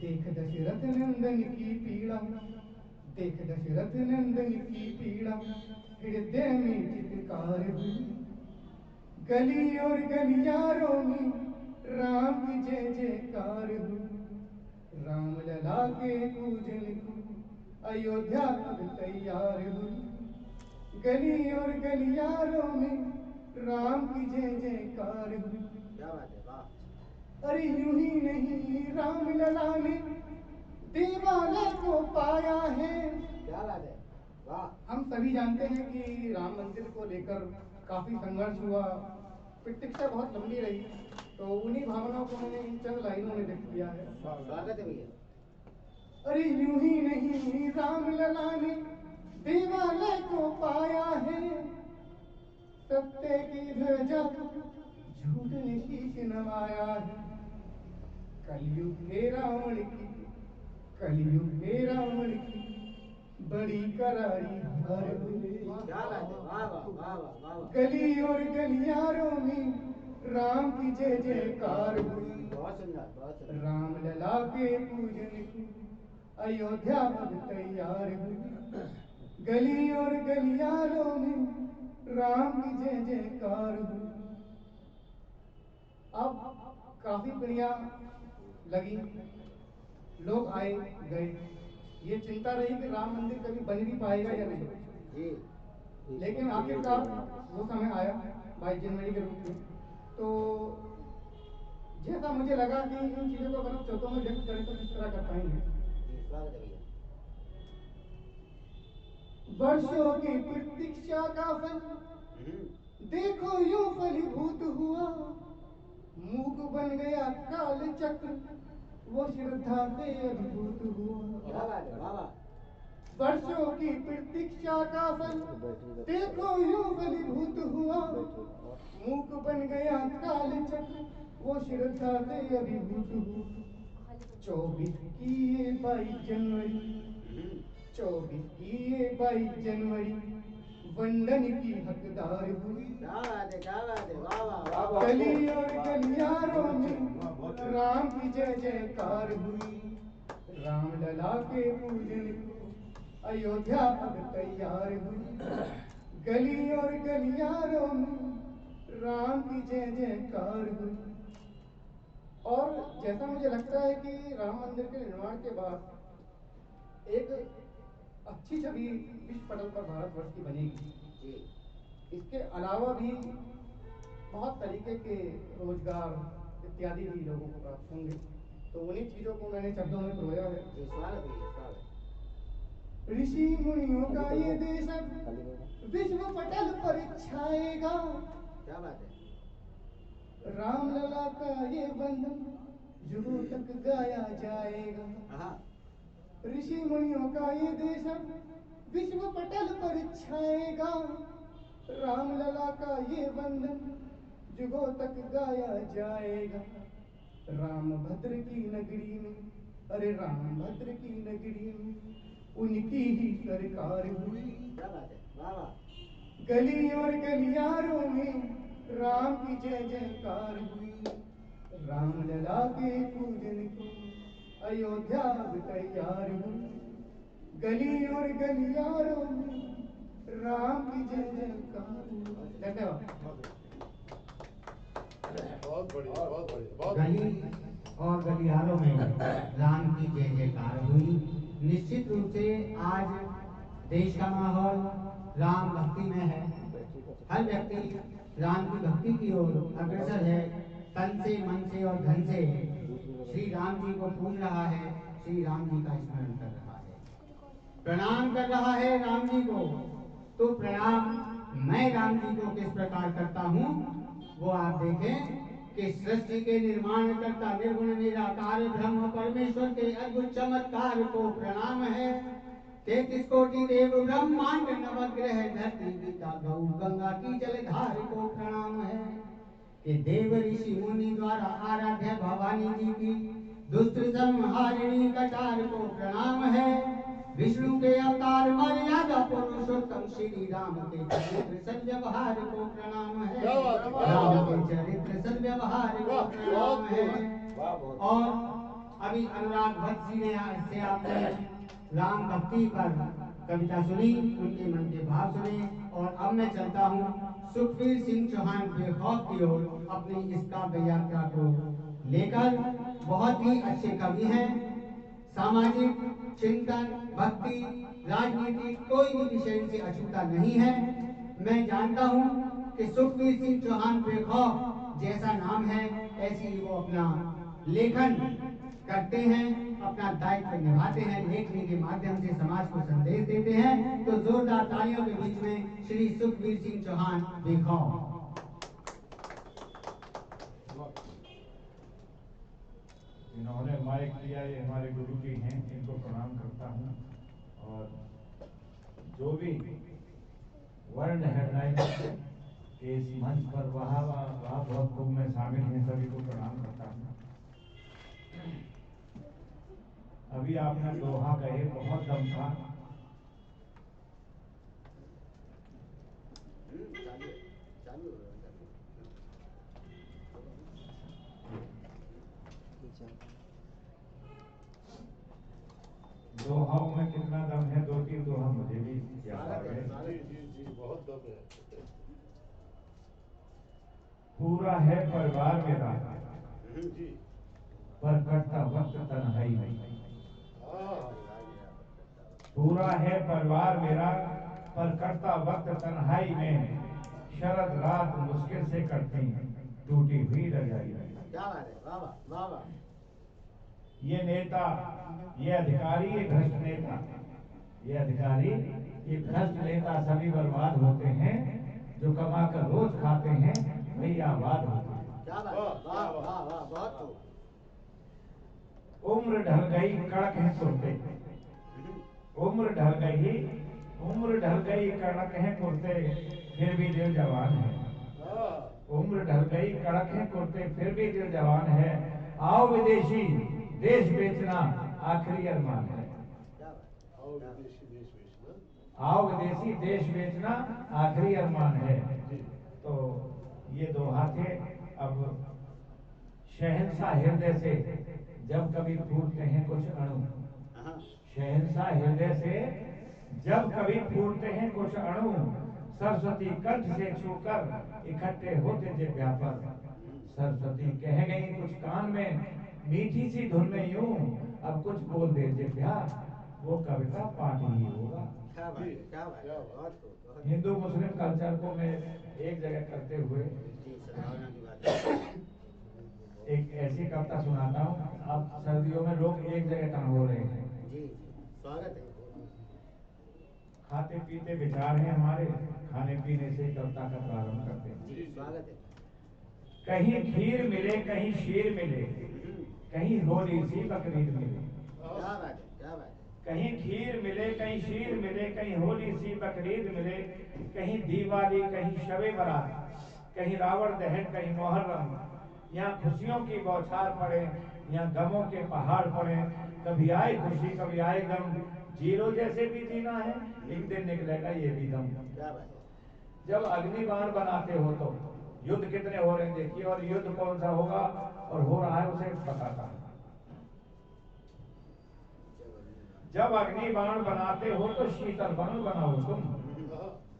देख दशरथ नंदन की पीड़ा, देख दशरथ नंदन की पीड़ा हृदय में चित्कार हुई, गली और गलियारों में राम की जय जयकार हुई। राम लला के पूजन को अयोध्या अब तैयार हुई, गली और गलियारों में राम की जय जयकार हुई। क्या बात है वाह अरे यूं ही नहीं राम लला ने देवालय को पाया है। क्या बात है वाह हम सभी जानते हैं कि राम मंदिर को लेकर काफी संघर्ष हुआ, प्रतीक्षा बहुत लंबी रही, तो उन्हीं भावनाओं को मैंने इन चंद लाइनों में व्यक्त किया है। स्वागत है भैया अरे यूं ही नहीं राम लला ने देवालय को पाया है, सत्य की ध्वजा झूठ ने शीश नवाया है। कलयुग के रावण की, कलयुग के रावण की बड़ी करारी हार हुई। क्या बात है वाह वाह वाह वाह वाह गली और गलियारों में राम की जय जयकार हुई। बहुत सुंदर राम लला के पूजन की अयोध्या अब तैयार हुई, गली और गलियारों में राम की जय जयकार हुई। अब काफी बढ़िया लगी, लोग आए गए, ये चिंता रही कि राम मंदिर कभी बन भी पाएगा या नहीं। जी लेकिन आखिरकार वो समय आया 22 जनवरी के रूप में। तो जैसा मुझे लगा कि इन चीजों को अगर हम शब्दों में व्यक्त करें तो किस तरह कर पाएंगे। जी स्वागत है भैया। वर्षों की प्रतीक्षा का फल देखो यूं फलीभूत हुआ, मूक बन गया काल चक्र, वो श्रद्धा से अभिभूत हुआ। क्या बात है, वाह वाह। वर्षों की प्रतीक्षा का फल देखो यूं फलीभूत हुआ, मूक बन गया काल चक्र, वो श्रद्धा से अभिभूत हुआ। 24 की ये 22 जनवरी, 24 की ये 22 जनवरी वंदन की हकदार हुई। क्या बात है, क्या बात है, वाह वाह वाह वाह। गली और गलियारों में राम की जय जयकार हुई, राम लला के पूजन को अयोध्या अब तैयार हुई, गली और गलियारों में राम की जय जयकार हुई। और जैसा मुझे लगता है कि राम मंदिर के निर्माण के बाद एक अच्छी छवि विश्व पटल पर भारतवर्ष की बनेगी। इसके अलावा भी बहुत तरीके के रोजगार इत्यादि भी लोगों को प्राप्त होंगे। तो उन्हीं चीजों को मैंने शब्दों में पिरोया है। जी स्वागत है भैया, स्वागत। ऋषि मुनियों का ये देश अब विश्व पटल पर छाएगा, क्या बात है। राम लला का ये बंधन युगों तक गाया जाएगा। ऋषि मुनियों का ये देश अब विश्व पटल पर छाएगा, राम लला का ये बंधन युगों तक गाया जाएगा। राम भद्र की नगरी में, अरे राम भद्र की नगरी में उनकी ही सरकार हुई। क्या बात है, वाह वाह। गली और गलियारों में राम की जय जयकार हुई, राम लला के पूजन को अयोध्या अब तैयार हुई, गली और गलियारों में राम की जय जयकार हुई। धन्यवाद। बहुत बढ़िया, बहुत बढ़िया, बहुत गली और गलियारों में राम की जय जयकार हुई। निश्चित रूप से आज देश का माहौल राम भक्ति में है। हर व्यक्ति राम की भक्ति की ओर अग्रसर है, तन से, मन से और धन से श्री राम जी को पूज रहा है, श्री राम जी का स्मरण कर रहा है, प्रणाम कर रहा है राम जी को। तो प्रणाम मैं राम जी को किस प्रकार करता हूँ वो आप देखें कि सृष्टि के निर्माण करता निर्गुण निराकार ब्रह्म परमेश्वर के अद्भुत चमत्कार को प्रणाम है। 33 कोटि देव ब्रह्मांड नवग्रह धरती गीता गौ गंगा की जलधार को प्रणाम है। कि देव ऋषि मुनि द्वारा आराध्य भवानी जी की दुष्ट संहारिणी कटार को प्रणाम है। विष्णु के अवतार मर्यादा पुरुषोत्तम श्री राम के चरित्र सद्व्यवहार को प्रणाम है। राम के चरित्र सद्व्यवहार को प्रणाम है। और अभी अनुराग भट्ट जी ने से आपने राम भक्ति पर कविता सुनी, उनके मन के भाव सुने। और अब मैं चलता हूँ सुखवीर सिंह चौहान बेखौफ की ओर अपनी इस काव्य यात्रा को लेकर। बहुत ही अच्छे कवि हैं, सामाजिक चिंतन, भक्ति, राजनीति कोई भी विषय से अछूता नहीं है। मैं जानता हूँ कि सुखवीर सिंह चौहान बेखौफ जैसा नाम है ऐसी ही वो अपना लेखन करते हैं, अपना दायित्व निभाते हैं, लेखनी के माध्यम से समाज को संदेश देते हैं। तो जोरदार तालियों के बीच में श्री सुखवीर सिंह चौहान बेखौफ। इन्होंने माइक दिया, ये हमारे गुरु जी हैं, इनको प्रणाम करता हूँ। और जो भी वर्ल्ड हेडलाइंस के इस मंच पर वहाँ बहुत खूब में शामिल हैं, सभी को प्रणाम करता हूँ। अभी आपने दोहा कहे, बहुत दम था। दोहाओं में कितना दम है, 2-3 दोहा मुझे भी याद आ गए। जी जी जी, बहुत दम है। पूरा है परिवार मेरा, जी पर कटता वक्त तन्हाई में। हाँ, पूरा है परिवार मेरा, पर कटता वक्त तन्हाई में। शरद रात मुश्किल से कटती, टूटी हुई रजाई में। क्या बात है, वाह वाह वाह वाह। ये नेता, ये अधिकारी, ये भ्रष्ट नेता, ये अधिकारी, ये भ्रष्ट नेता सभी बर्बाद होते हैं। जो कमा कर रोज खाते हैं वही आबाद होते हैं। क्या बात है, वाह वाह वाह, बहुत खूब। उम्र ढल गई कड़क है कुर्ते, उम्र ढल गई, उम्र ढल गई कड़क है कुर्ते, फिर भी दिल जवान है। उम्र ढल गई कड़क है कुर्ते, फिर भी दिल जवान है। आओ विदेशी देश बेचना आखिरी अरमान है। आओ विदेशी देश बेचना। आओ विदेशी देश बेचना आखिरी अरमान है। तो ये दोहा थे। अब शहंशाह हृदय से जब कभी फूटते हैं कुछ अणु, शहंशाह हृदय से जब कभी फूटते हैं कुछ अणु, सरस्वती कंठ से छूकर इकट्ठे होते थे व्यापर। सरस्वती कह गई कुछ कान में मीठी सी धुन में यूं, अब कुछ बोल देते प्यार, वो कविता पाठ ही होगा। क्या बात है, क्या बात है, बहुत खूब, बहुत खूब। हिंदू मुस्लिम कल्चर को मैं एक जगह करते हुए जी, सद्भावना की बात है। एक ऐसी कविता सुनाता हूँ। अब सर्दियों में लोग एक जगह कहाँ हो रहे हैं, जी जी, स्वागत है। खाते पीते विचार हैं हमारे, खाने पीने से कविता का प्रारंभ करते हैं। जी, स्वागत है। कहीं खीर मिले कहीं शीर मिले, कहीं होली सी बकरीद मिले। क्या बात है, क्या बात है। कहीं खीर मिले कहीं शीर मिले, कहीं होली सी बकरीद मिले, कहीं दिवाली कहीं शबे बारात, कहीं रावण दहन कहीं मुहर्रम। यहाँ खुशियों की बौछार पड़े, यहाँ गमों के पहाड़ पड़े। कभी आए खुशी कभी आए गम, जीरो जैसे भी जीना है, एक दिन निकलेगा ये भी दम। क्या बात है। जब अग्निबाण बनाते हो तो युद्ध कितने हो रहे हैं देखिए, और युद्ध कौन सा होगा और हो रहा है उसे बताता है। जब अग्निबाण बनाते हो तो शीतल बाण बनाओ तुम।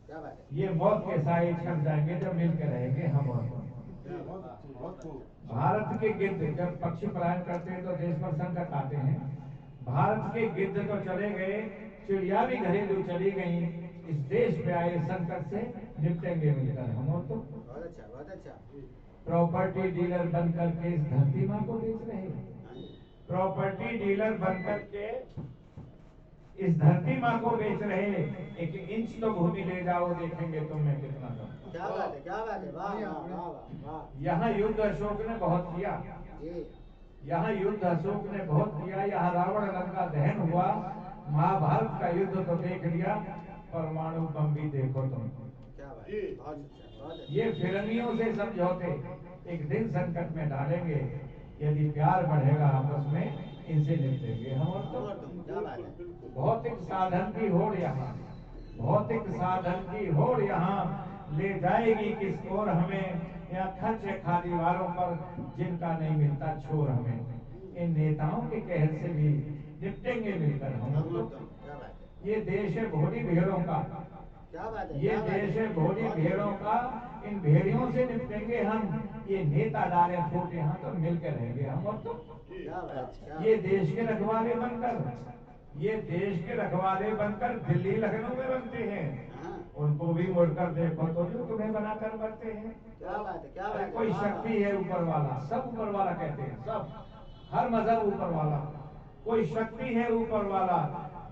क्या बात है। ये मौत के साए छट जाएंगे जब मिलकर रहेंगे हम और तुम। बहुत खूब। भारत के गिद्ध जब पक्षी पलायन करते हैं तो देश पर संकट आते हैं। भारत के गिद्ध तो चले गए, चिड़िया भी घरेलू चली गई। इस देश पे आए संकट से निपटेंगे मिलकर हम और तुम। बहुत अच्छा, बहुत अच्छा। प्रॉपर्टी डीलर बनकर के इस धरती माँ को बेच रहे हैं। प्रॉपर्टी डीलर बनकर के इस धरती माँ को बेच रहे। 1 इंच तो भूमि ले जाओ, देखेंगे तुम्हें कितना दम। क्या बात है, क्या बात है, वाह वाह वाह वाह। यहाँ युद्ध अशोक ने बहुत किया, जी, यहाँ युद्ध अशोक ने बहुत किया। यहाँ रावण लंका दहन हुआ। महाभारत का युद्ध तो देख लिया, परमाणु बम भी देखो तुम। क्या बात है, बहुत अच्छा, बहुत अच्छा। ये फिरंगियों से समझौते एक दिन संकट में डालेंगे। यदि प्यार बढ़ेगा आपस में, इनसे निपटेंगे हम और और तुम। तुम, क्या बात है। भौतिक साधन की होड़ यहाँ, भौतिक साधन की होड़ यहाँ ले जाएगी किस ओर हमें। यहाँ खर्च है खाली वालों पर, जिनका नहीं मिलता छोर हमें। इन नेताओं के कहर से भी निपटेंगे मिलकर हम और लोग। तुम, क्या बात है। ये देश है भोली भेड़ों का, क्या बात है, ये क्या बात देश है भोली बहुत भेड़ों का। इन भेड़ियों से निपटेंगे हम। ये नेता डाले फूट यहाँ तो मिलकर रहेंगे हम और तुम। क्या बात है। ये देश के रखवाले बनकर, ये देश के रखवाले बनकर दिल्ली लखनऊ में बनते हैं। हाँ, उनको भी मुड़कर देखो तो जो तुम्हें बनाकर बनते हैं। क्या बात है, क्या बात अरे है। कोई वाह, शक्ति है ऊपर वाला, सब ऊपर वाला कहते हैं, सब हर मजहब ऊपर वाला। कोई शक्ति है ऊपर वाला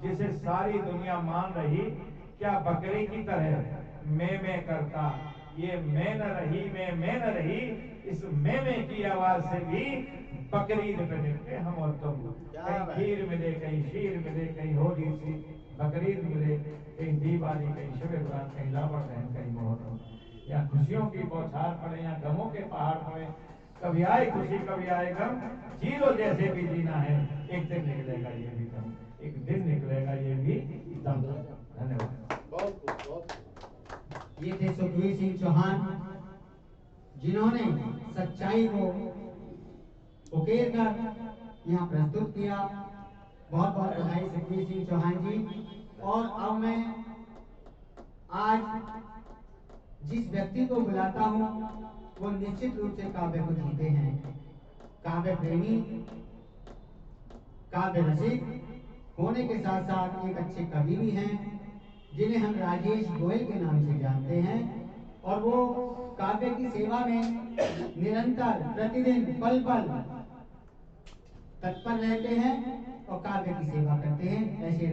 जिसे सारी दुनिया मान रही। क्या बकरी की तरह मैं करता, ये मैं न रही, मैं न रही। इस मैं की आवाज से भी बकरीद पे निपटे हम और तुम। कहीं खीर मिले कहीं शीर मिले, कहीं होली सी बकरीद मिले, कहीं दिवाली कहीं शबे बारात, कहीं रावण दहन कहीं मुहर्रम। या खुशियों की बौछार पड़े या गमों के पहाड़ पड़े। कभी आए खुशी कभी आए गम, जीरो जैसे भी जीना है, एक दिन निकलेगा ये भी दम, एक दिन निकलेगा ये भी दम। धन्यवाद। बहुत खूब, बहुत खूब। ये थे सुखवीर सिंह चौहान, जिन्होंने सच्चाई को उकेर कर यहाँ प्रस्तुत किया। बहुत बहुत बधाई सुखबीर सिंह चौहान जी। और अब मैं आज जिस व्यक्ति को बुलाता हूँ वो निश्चित रूप से काव्य को जीते हैं, काव्य प्रेमी, काव्य रसिक होने के साथ साथ एक अच्छे कवि भी हैं, जिन्हें हम राजेश गोयल के नाम से जानते हैं। और वो काव्य की सेवा में निरंतर प्रतिदिन पल पल तत्पर रहते हैं और काव्य की सेवा करते हैं। ऐसे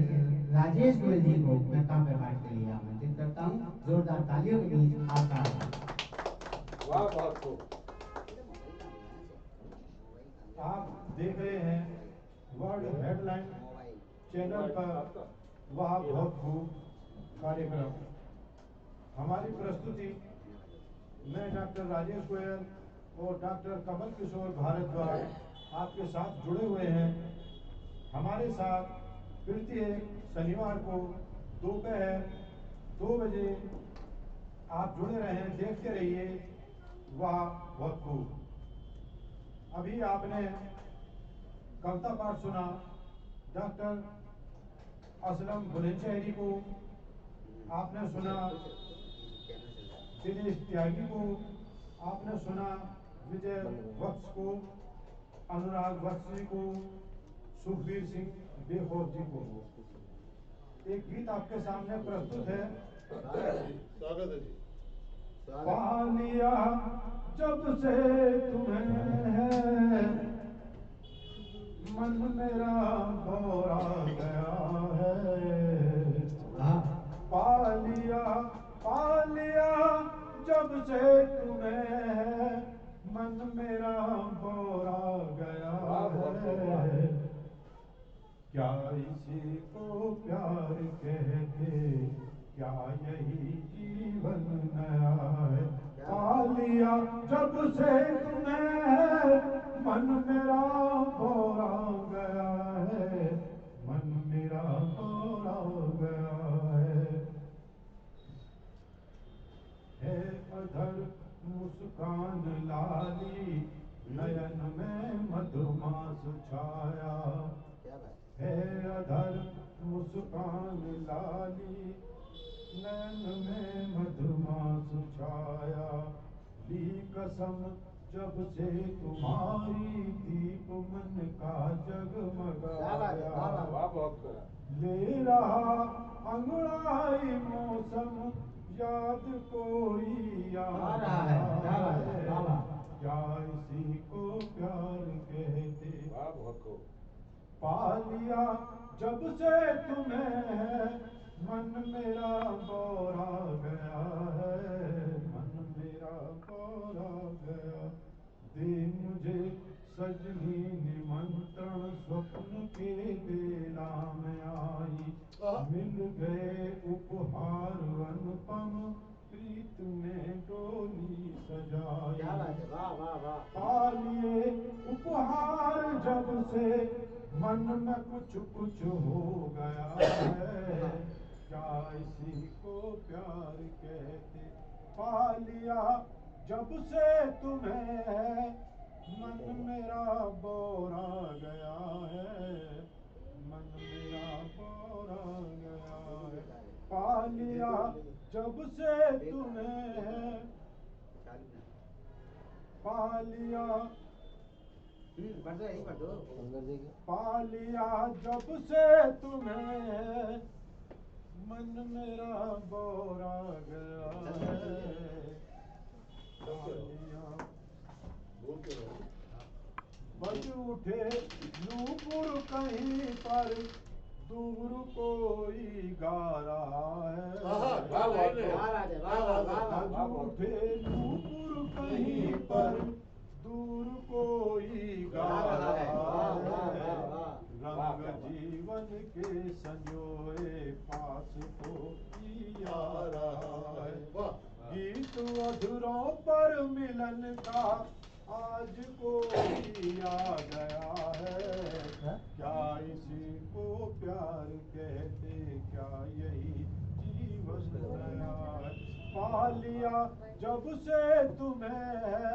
राजेश गोयल जी को मैं काव्य पाठ के लिए आमंत्रित करता हूँ। जोरदार तालियों के बीच आपका वाह, बहुत खूब। आप देख रहे हैं वर्ल्ड हेडलाइन चैनल पर वह बहुत खूब कार्यक्रम। हमारी प्रस्तुति मैं डॉक्टर राजेश गोयल और डॉक्टर कमल किशोर भारद्वाज आपके साथ जुड़े हुए हैं। हमारे साथ प्रत्येक शनिवार को दोपहर 2 बजे आप जुड़े रहें, देखते रहिए वाह बहुत खूब। अभी आपने कविता पाठ सुना डॉक्टर असलम बुलंदशहरी को, आपने सुना दिनेश त्यागी को, आपने सुना विजय वत्स को, अनुराग वत्स जी को, सुखबीर सिंह बेखौफ जी को। एक गीत आपके सामने प्रस्तुत है। स्वागत है जी। पा लिया जब से तुम्हें है, मन मेरा भौरा गया है। पा लिया जब से तुम्हें है, मन मेरा भौरा गया है। क्या इसी को प्यार कहते, क्या यही जीवन नया है। पा लिया जब से तुम्हें है, मन मेरा भौरा गया है, मन मेरा भौरा गया है अधर मुस्कान लाली, नयन में मधुमास छाया है। अधर मुस्कान लाली, नयन में मधुमास छाया। ली कसम जब से तुम्हारी, दीप मन का जगमगाया। ले रहा अंगड़ाई मौसम, याद कोई आ रहा है। क्या इसी को प्यार कहते। पा लिया जब से तुम्हें है, मन मेरा भौरा गया है, मन मेरा भौरा गया। दे मुझे सजनी निमंत्रण, स्वप्न के बेला में आई। मिल गए उपहार अनुपम, प्रीत में डोली सजाई। पा लिए उपहार जब से, मन में कुछ कुछ हो गया है। क्या इसी को प्यार कहते। पा लिया जब से तुम्हें है, मन मेरा भौरा गया है, मन मेरा भौरा गया है। पा लिया जब से तुम्हें है, पा लिया पा लिया जब से तुम्हें है, मन मेरा भौरा गया है। पा लिया बज उठे नूपुर कहीं पर, दूर कोई गा रहा है। बज उठे नूपुर कहीं पर, दूर कोई गा रहा है। रंग जीवन के संजोए, पास कोई आ रहा है। गीत अधरों पर मिलन का, आज कोई आ गया है। क्या इसी को प्यार कहते, क्या यही जीवन नया है। पा लिया जब से तुम्हें है,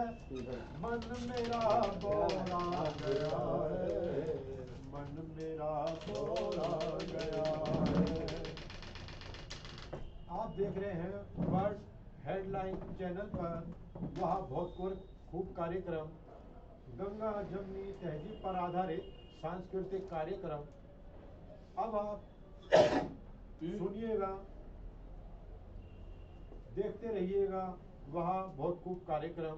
मन मेरा भौरा गया है, मन मेरा तोड़ा गया है। आप देख रहे हैं वर्ल्ड हेडलाइन चैनल पर वह बहुत खूब कार्यक्रम, गंगा जमनी तहजीब पर आधारित सांस्कृतिक कार्यक्रम। अब आप सुनिएगा, देखते रहिएगा वह बहुत खूब कार्यक्रम।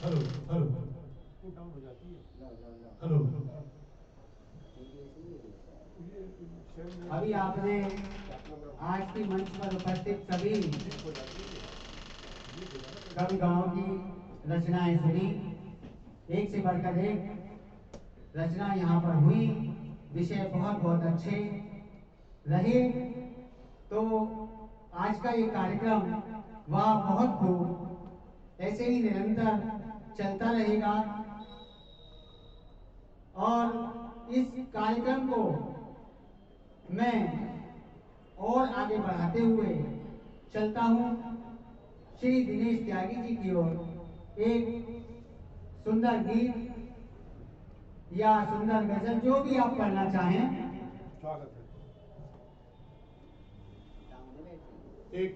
हेलो हेलो डाउन हो जाती है। हेलो। अभी आपने आज की मंच पर उपस्थित सभी कविगाओं की रचनाएं सुनी। एक से बढ़कर एक रचना यहाँ पर हुई, विषय बहुत बहुत अच्छे रहे। तो आज का ये कार्यक्रम वह बहुत खूब ऐसे ही निरंतर चलता रहेगा और इस कार्यक्रम को मैं और आगे बढ़ाते हुए चलता हूँ। श्री दिनेश त्यागी जी की ओर एक सुंदर गीत या सुंदर गजल, जो भी आप पढ़ना चाहें। स्वागत है। एक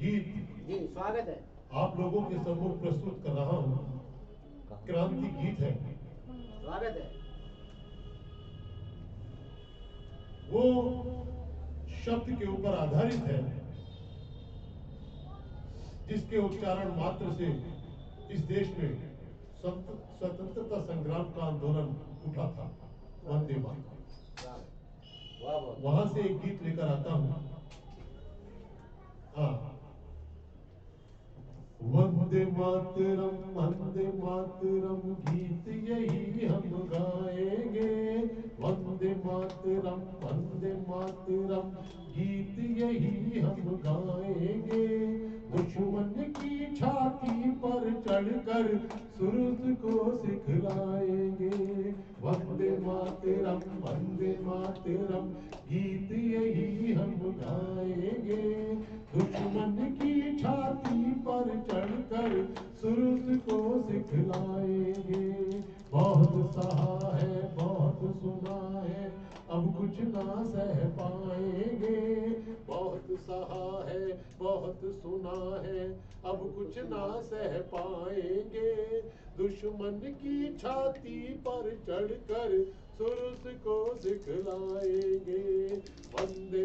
गीत जी स्वागत है। आप लोगों के सम्मुख प्रस्तुत कर रहा हूँ। क्रांति गीत है। स्वागत है। वो शब्द के ऊपर आधारित है जिसके उच्चारण मात्र से इस देश में स्वतंत्रता संग्राम का आंदोलन उठा था, वंदे मातरम। वहां से एक गीत लेकर आता हूं। हाँ, वंदे मातरम गीत यही हम गाएंगे। वंदे मातरम गीत यही हम गाएंगे। दुश्मन की छाती पर चढ़कर सुरुज को सिखलाएंगे। वंदे मातरम गीत यही हम गाएंगे। दुश्मन की छाती पर चढ़कर सुरुज को सिखलाएंगे। बहुत सहा है, बहुत सुना है, अब कुछ ना सह पाएंगे। बहुत सहा है, बहुत सुना है, अब कुछ ना सह पाएंगे। दुश्मन की छाती पर चढ़कर सुरुज को सिखलाएंगे। वंदे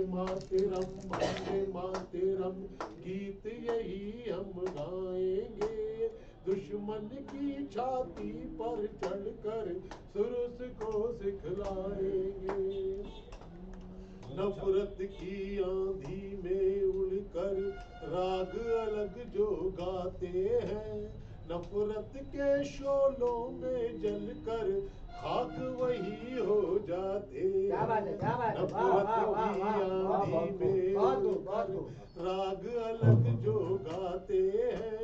मातरम गीत यही हम गाएंगे। दुश्मन की छाती पर चढ़कर सुरुज को सिखलाएंगे। नफरत की आंधी में उड़कर राग अलग जो गाते हैं। नफरत के शोलों में जलकर खाक वही हो जाते हैं। नफरत की आंधी में उड़कर राग अलग जो गाते हैं।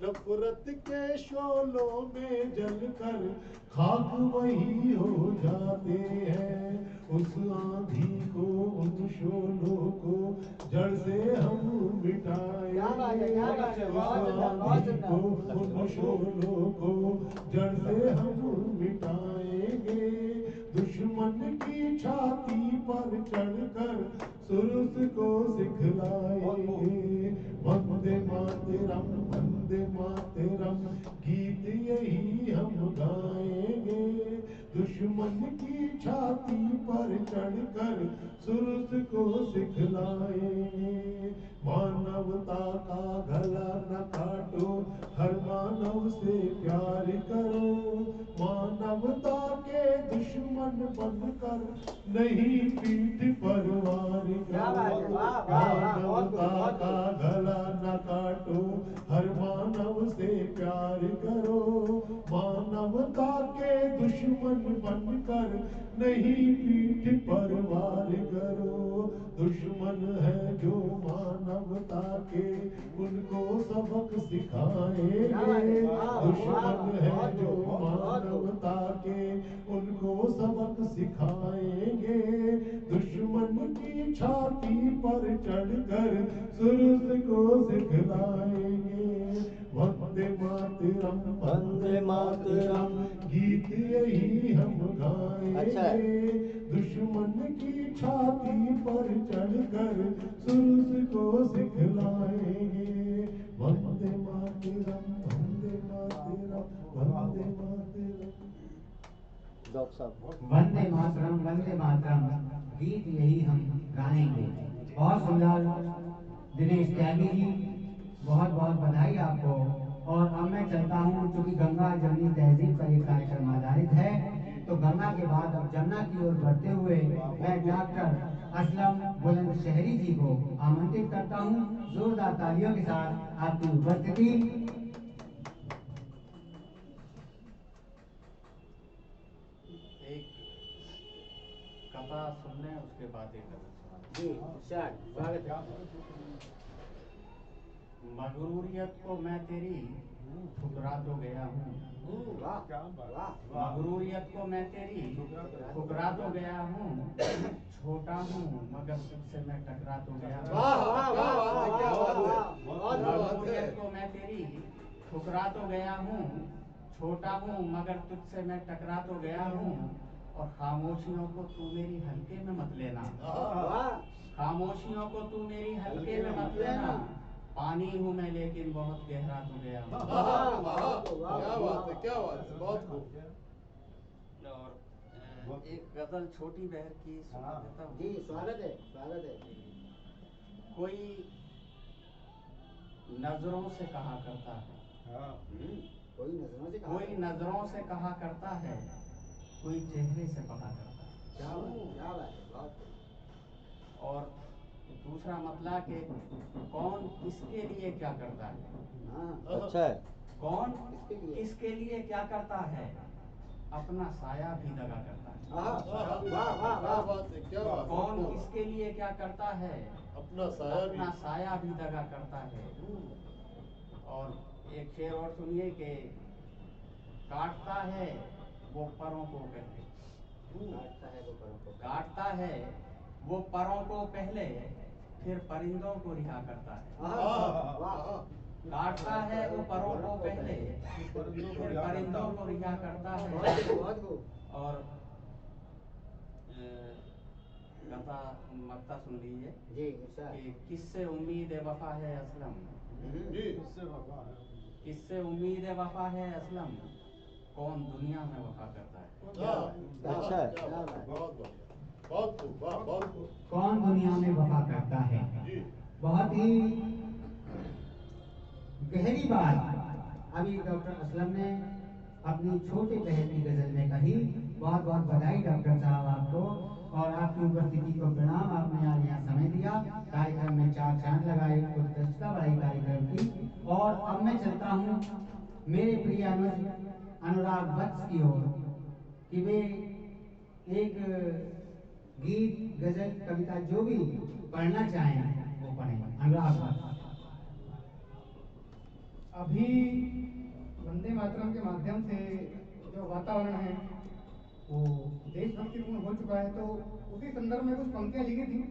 नफरत के शोलों में जलकर खाक वही हो जाते हैं। उस आंधी को, उन शोलों को जड़ से हम मिटाएंगे। उन शोलों को जड़ से हम मिटाएंगे। दुश्मन की छाती पर चढ़कर सुरुज को सिखलाएंगे। वंदे मातरम गीत यही हम गाएंगे। दुश्मन की छाती पर चढ़कर सुरुज को सिखलाएंगे। मानवता का गला न काटो, हर मानव से प्यार करो। मानवता के दुश्मन बनकर नहीं पीठ पर वार करो। मानवता का गला न काटो, हर मानव से प्यार करो। मानवता के दुश्मन बनकर नहीं पीठ पर वार करो। दुश्मन है जो मान मानवता के उनको सबक सिखाएंगे। दुश्मन है जो मानवता के उनको सबक सिखाएंगे। दुश्मन की छाती पर चढ़कर सुरूज को सिखलाएंगे। वंदे मातरम वंदे मातरम। गीत यही हम अच्छा। गाएंगे। दुश्मन की छाती पर चढ़कर सुरूज को सिखलाएंगे। वंदे मातरम वंदे मातरम वंदे मातरम। डॉक्टर साहब वंदे मातरम गीत यही हम गाएंगे। बहुत सुंदर दिनेश त्यागी जी, बहुत बहुत बधाई आपको। और अब मैं चलता हूँ, क्योंकि गंगा जमनी तहजीब पर ये कार्यक्रम आधारित है, तो गंगा के बाद अब जमुना की ओर बढ़ते हुए मैं डॉक्टर असलम बुलंदशहरी जी को आमंत्रित करता हूँ जोरदार तालियों के साथ आपकी उपस्थिति। एक कथा सुन लें, उसके बाद एक गजल सुना जी स्वागत है। मगरूरियत को मैं तेरी ठुकरा तो गया हूँ। मगरूरियत को मैं तेरी ठुकरा तो गया हूँ। छोटा हूँ मगर तुझसे मैं टकरा तो गया हूँ। मगरूरियत को मैं तेरी ठुकरा तो गया हूँ। छोटा हूँ मगर तुझसे मैं टकरा तो गया हूँ। और खामोशियों को तू मेरी हल्के में मत लेना। खामोशियों को तू मेरी हल्के में मत लेना। पानी हूँ मैं लेकिन बहुत गहरा तो गया हूँ। क्या बात है, बहुत खूब। और एक गजल छोटी बहर की सुना देता हूँ। जी स्वागत है। कोई नजरों से कहा करता है। कोई नजरों से कोई नजरों से कहा करता है। कोई चेहरे से कहा करता है। क्या बात है, बहुत। और दूसरा मतलब कि कौन किसके लिए क्या करता है। अच्छा है। कौन किसके लिए क्या करता है। अपना साया भी दगा करता है। क्या बात है, क्या बात है। कौन किसके लिए क्या करता है। अपना साया भी दगा करता है। और एक शेर और सुनिए कि काटता है वो परों को पहले। काटता है वो परों को पहले, फिर परिंदों को रिहा करता है। काटता है वो परों को पहले, फिर परिंदों को रिहा करता है। और कथा मक्ता सुन लीजिए कि किससे उम्मीद वफा है असलम। किससे उम्मीद वफा है असलम। कौन दुनिया में वफा करता है। अच्छा है। बहुत खूब, बहुत खूब। कौन दुनिया में वफा करता है। बहुत ही गहरी बात अभी डॉक्टर असलम ने अपनी छोटे बहन की गजल में कही। बहुत बहुत बधाई डॉक्टर साहब आपको और आपकी उपस्थिति को प्रणाम। आपने आज यहाँ समय दिया, कार्यक्रम में चार चांद लगाए, उत्कृष्टता बढ़ाई कार्यक्रम की। और अब मैं चलता हूँ मेरे प्रिय अनुराग वत्स की ओर कि वे एक गीत गजल कविता जो भी पढ़ना चाहें वो पढ़ें। अनुराग वत्स। अभी वंदे मातरम के माध्यम से जो वातावरण है वो देशभक्तिपूर्ण हो चुका है, तो उसी संदर्भ में कुछ पंक्तियां लिखी थी,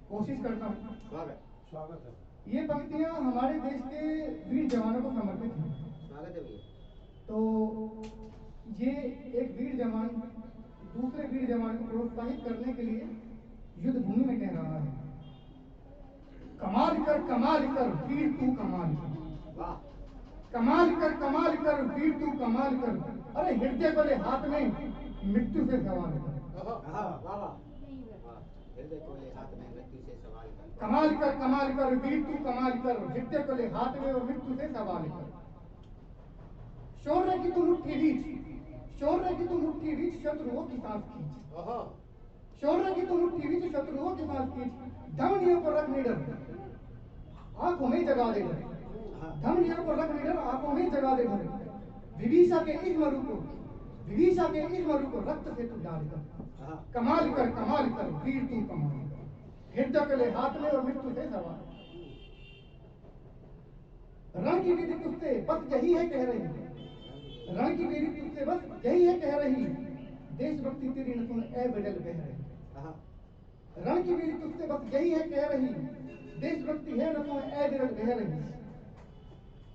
कोशिश करता हूँ। स्वागत है। ये पंक्तियां हमारे देश के वीर जवानों को समर्पित हैं। स्वागत है भैया। तो ये एक वीर जवान दूसरे वीर जवान को प्रोत्साहित करने के लिए युद्ध भूमि में कह रहा है। कमाल कर वीर तू कमाल कर। कमाल कर वीर तू कमाल कर। अरे हृदय को ले हाथ में मृत्यु से सवाल कर। हृदय को ले हाथ में मृत्यु से सवाल कर। कमाल कर वीर तू कमाल कर। हृदय को ले हाथ में और मृत्यु से सवाल कर। शौर्य की तू मुट्ठी रीच, शौर्य की तू मुट्ठी रीच, शत्रुओं की सांस खींच। शौर्य की तू मुट्ठी रीच, शत्रुओं की सांस खींच। धमनियों को रख निडर, आंखों में जगा दे डर। धमनियों को रख निडर, आंखों में जगा दे डर। विदिशा के इस मरु को, विदिशा के इस मरु को रक्त से तू डाल कर। कमाल कर वीर तू कमाल कर। हृदय के ले हाथ में और मृत्यु से सवाल। रण की विधि तुझसे बस यही है कह रही, रण की विधि तुझसे बस यही है कह रही, देशभक्ति तेरी नसों में ऐ बदल बह रही। रण की विधि तुझसे बस यही है कह रही, देशभक्ति है नसों में ऐ बदल बह रही।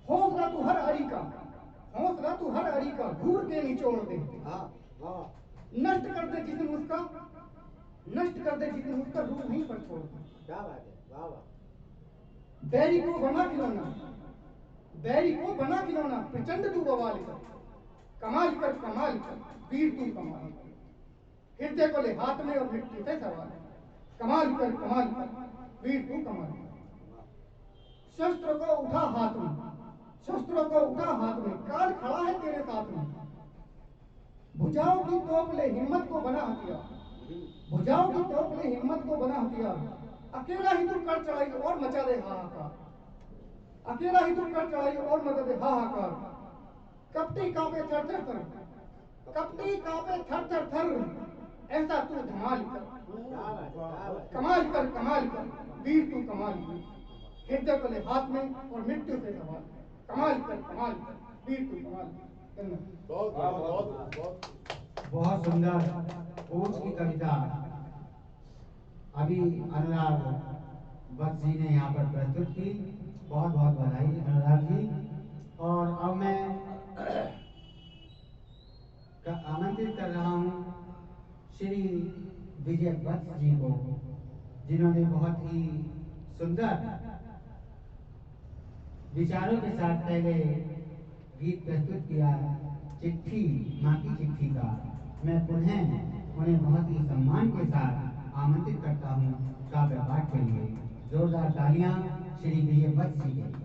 हौसला तू हर अड़ी का, हौसला तू हर अड़ी का घूर के निचोड़ दे, नष्ट कर दे जिसने उसका, नष्ट कर दे जिसने उसका रूप नहीं पर छोड़ दे। क्या बात है, वाह वाह। बैरी को बना खिलौना, बैरी को बना खिलौना, प्रचंड तू बवाल कर, कमाल कर कमाल कर, वीर तू कमाल कर, हृदय को ले हाथ में और मृत्यु से सवाल, कमाल कर वीर तू कमाल कर। शस्त्र को उठा हाथ में, शस्त्रों को उठा हाथ में, काल खड़ा है तेरे साथ में, भुजाओं की तोप ले हिम्मत को बना हथियार, भुजाओं की तोप ले हिम्मत को बना हथियार, अकेला ही तू कर चढ़ाई और मचा दे हाहाकार, अकेला ही तू कर चढ़ाई और मचा दे हाहाकार। कपटी कांपे थर थर थर, कपटी कांपे थर थर थर, ऐसा तू धमाल कर, कमाल कर वीर तू कमाल कर, हृदय को ले हाथ में और मृत्यु से सवाल, कमाल कर वीर तू कमाल कर। बहुत सुंदर कोच की कविता अभी अनुराग वत्स जी ने यहाँ पर प्रस्तुत की। बहुत बहुत बधाई अनुराग जी। और अब मैं आमंत्रित कर रहा हूँ श्री विजय वत्स जी को, जिन्होंने बहुत ही सुंदर विचारों के साथ पहले गीत प्रस्तुत किया, चिट्ठी, माँ की चिट्ठी का। मैं पुनः उन्हें बहुत ही सम्मान के साथ आमंत्रित करता हूँ काव्य पाठ के लिए। जोरदार तालियां श्री विजय वत्स जी के लिए।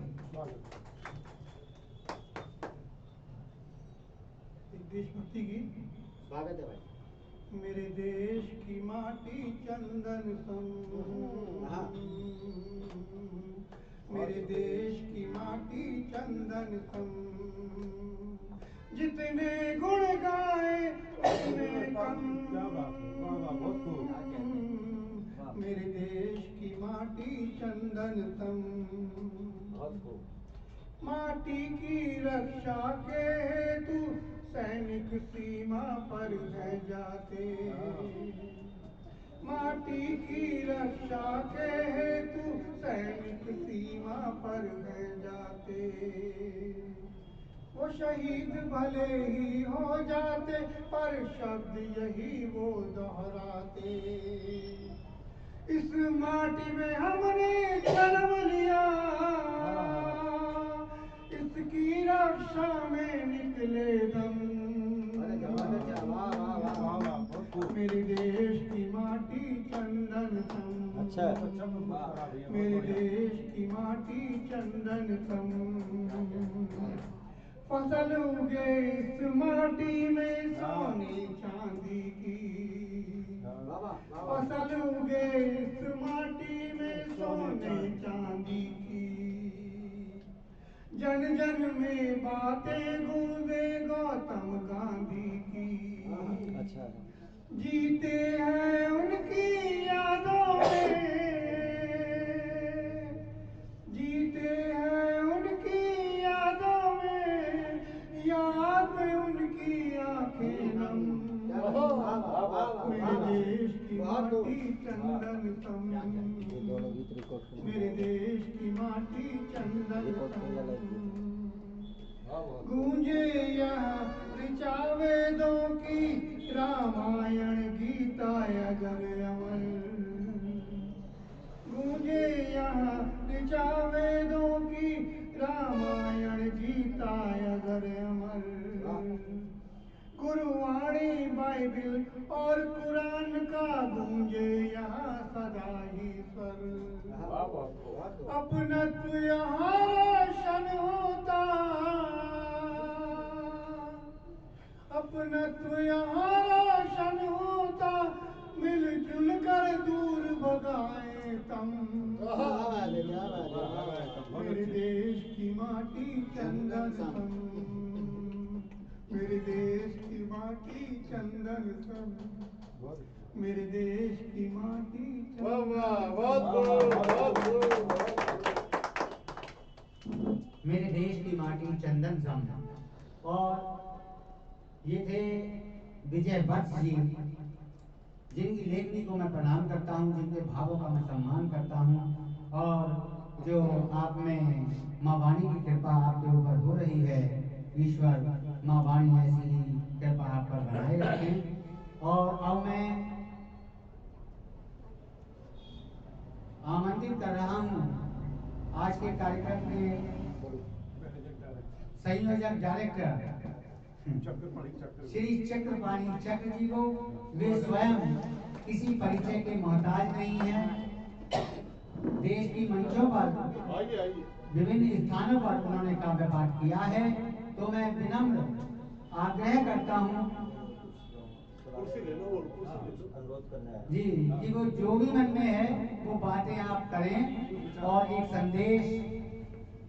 देशभक्ति गीत। स्वागत है भाई। मेरे देश की माटी चंदन सम, मेरे देश की माटी चंदन सम, जितने गुण गाए उतने कम, मेरे देश की माटी चंदन सम, माटी की रक्षा के हेतु सैनिक सीमा पर है जाते, माटी की रक्षा के हेतु सैनिक सीमा पर है जाते, वो शहीद भले ही हो जाते पर शब्द यही वो दोहराते, इस माटी में हमने जन्म लिया, इसकी रक्षा में निकले दम, मेरे देश की माटी चंदन सम, अच्छा, मेरे देश की माटी चंदन सम, फसल उगे इस माटी में सोने चांदी की, फसल उगे इस माटी में सोने चांदी की, जन जन में बातें गूंजे गौतम गांधी की, अच्छा, जीते हैं उनकी यादों में, जीते हैं उनकी यादों में, याद में उनकी आंखें नम, मेरे देश की माटी चंदन सम, मेरे देश की माटी चंदन सम, गूंजे यहाँ ऋचा वेदों की, रामायण गीता अगर अमर, गूंजे यहाँ ऋचा वेदों की, रामायण गीता अगर अमर, गुरुवाणी बाइबिल और कुरान का गूंजे यहाँ सदा ही स्वर, अपनत्व यहाँ रोशन होता, अपनत्व यहाँ रोशन होता, मिलजुल कर दूर भगाए तम, मेरे देश की माटी चंदन सम, मेरे देश की माटी चंदन सम, मेरे देश की माटी वाह वाह, बहुत बहुत बहुत। मेरे देश की माटी चंदन सम। और ये थे विजय वत्स जी, जिनकी लेखनी को मैं प्रणाम करता हूँ, जिनके भावों का मैं सम्मान करता हूँ, और जो आप में माँ वाणी की कृपा आपके ऊपर हो रही है, ईश्वर माँ वाणी ऐसी ही कृपा आप पर बनाए रखें। और अब मैं आमंत्रित कर रहा हूँ आज के कार्यक्रम के संयोजक डायरेक्टर श्री चक्रपाणी चक्र जी को। वे स्वयं किसी परिचय के मोहताज नहीं हैं। देश की मंचों पर आइए विभिन्न स्थानों पर उन्होंने काव्य पाठ किया है। तो मैं विनम्र आग्रह करता हूँ कुर्सी ले लो और कुर्सी ले लो। अनुरोध करना है जी कि वो जो भी मन में है वो बातें आप करें और एक संदेश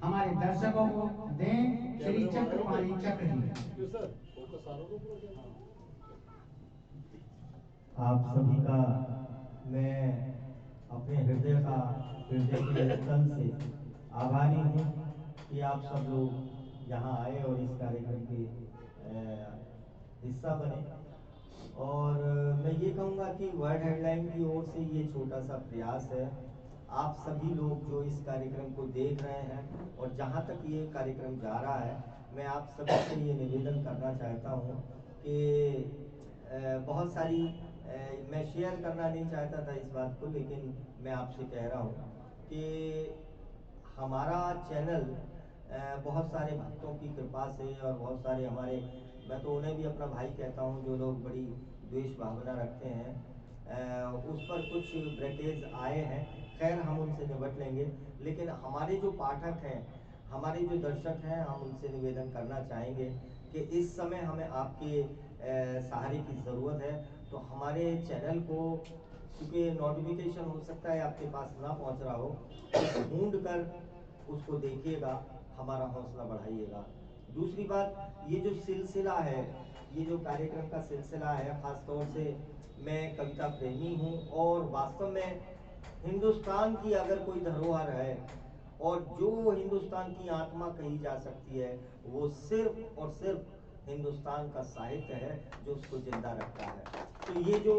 हमारे दर्शकों को दें। श्री चक्रपाणी चक्र जी। क्यों सर फोकस आ रहा है पूरा क्या? आप सभी का मैं अपने हृदय के तल से आभारी हूँ कि आप सब लोग यहाँ आए और इस कार्यक्रम के हिस्सा बने। और मैं ये कहूँगा कि वर्ल्ड हेडलाइन की ओर से ये छोटा सा प्रयास है। आप सभी लोग जो इस कार्यक्रम को देख रहे हैं और जहाँ तक ये कार्यक्रम जा रहा है, मैं आप सभी से ये निवेदन करना चाहता हूँ कि बहुत सारी मैं शेयर करना नहीं चाहता था इस बात को, लेकिन मैं आपसे कह रहा हूँ कि हमारा चैनल बहुत सारे भक्तों की कृपा से और बहुत सारे हमारे, मैं तो उन्हें भी अपना भाई कहता हूँ जो लोग बड़ी द्वेष भावना रखते हैं, उस पर कुछ ब्रेकेज आए हैं। खैर हम उनसे निपट लेंगे, लेकिन हमारे जो पाठक हैं, हमारे जो दर्शक हैं, हम उनसे निवेदन करना चाहेंगे कि इस समय हमें आपके सहारे की ज़रूरत है। तो हमारे चैनल को, क्योंकि नोटिफिकेशन हो सकता है आपके पास ना पहुंच रहा हो, तो ढूंढ कर उसको देखिएगा, हमारा हौसला बढ़ाइएगा। दूसरी बात, ये जो सिलसिला है, ये जो कार्यक्रम का सिलसिला है, ख़ास तौर से मैं कविता प्रेमी हूँ और वास्तव में हिंदुस्तान की अगर कोई धरोहर है और जो हिंदुस्तान की आत्मा कही जा सकती है, वो सिर्फ और सिर्फ हिंदुस्तान का साहित्य है जो उसको जिंदा रखता है। तो ये जो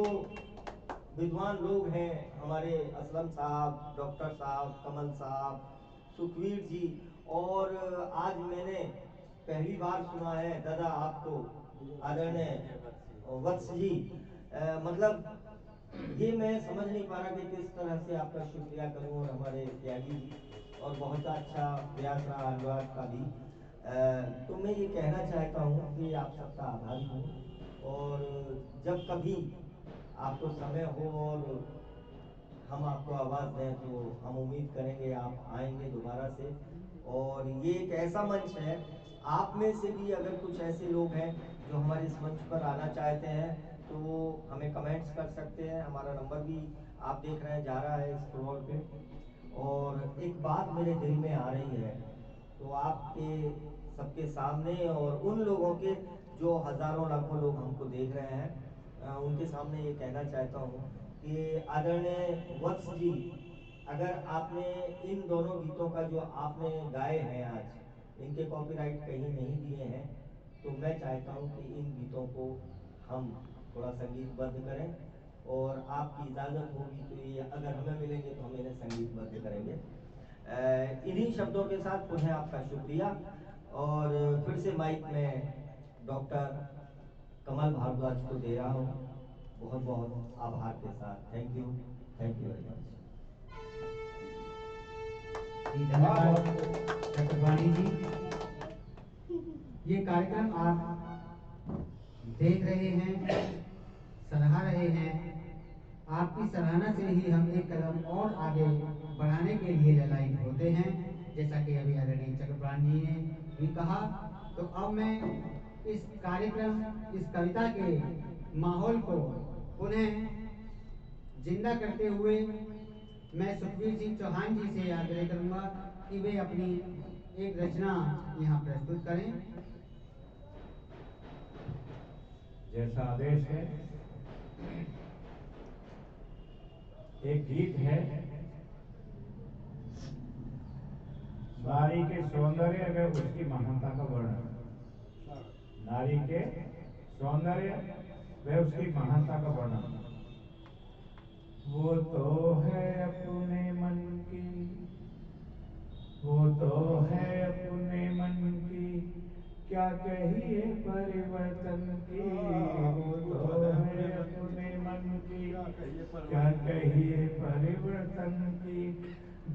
विद्वान लोग हैं, हमारे असलम साहब, डॉक्टर साहब, कमल साहब, सुखवीर जी, और आज मैंने पहली बार सुना है दादा आपको, आदरणीय वत्स जी, मतलब ये मैं समझ नहीं पा रहा कि किस तरह से आपका शुक्रिया करूं। और हमारे त्यागी जी, और बहुत अच्छा प्रयास रहा अनुराग का भी। तो मैं ये कहना चाहता हूं कि आप सबका आभारी हूं, और जब कभी आपको समय हो और हम आपको आवाज़ दें तो हम उम्मीद करेंगे आप आएंगे दोबारा से। और ये एक ऐसा मंच है, आप में से भी अगर कुछ ऐसे लोग हैं जो हमारे इस मंच पर आना चाहते हैं तो वो हमें कमेंट्स कर सकते हैं। हमारा नंबर भी आप देख रहे हैं जा रहा है स्क्रॉल पे। और एक बात मेरे दिल में आ रही है, तो आपके सबके सामने और उन लोगों के जो हज़ारों लाखों लोग हमको देख रहे हैं, उनके सामने ये कहना चाहता हूँ कि आदरणीय वत्स जी, अगर आपने इन दोनों गीतों का जो आपने गाए हैं आज, इनके कॉपीराइट कहीं नहीं दिए हैं, तो मैं चाहता हूँ कि इन गीतों को हम थोड़ा संगीतबद्ध करें, और आपकी इजाज़त होगी तो ये अगर हमें मिलेंगे तो हम इन्हें संगीतबद्ध करेंगे। इन्हीं शब्दों के साथ पुनः आपका शुक्रिया, और फिर से माइक में डॉक्टर कमल भारद्वाज को दे रहा हूँ, बहुत बहुत आभार के साथ। Thank you very much. धन्यवाद चक्रपाणी जी। ये कार्यक्रम आप देख रहे हैं, सराह रहे हैं। आपकी सराहना से ही हम एक कदम और आगे बढ़ाने के लिए ललायित होते हैं, जैसा कि अभी आदरणीय चक्रपाणी जी ने भी कहा। तो अब मैं इस कार्यक्रम, इस कविता के माहौल को पुनः जिंदा करते हुए मैं सुखवीर सिंह चौहान जी से आग्रह करूंगा कि वे अपनी एक रचना यहाँ प्रस्तुत करें। जैसा आदेश है, एक गीत है नारी के सौंदर्य व उसकी महानता का वर्णन। नारी के सौंदर्य व उसकी महानता का वर्णन। वो तो है अपने मन की, वो तो है अपने मन की, क्या कहिए परिवर्तन की। वो तो है अपने मन की, क्या कहिए परिवर्तन की।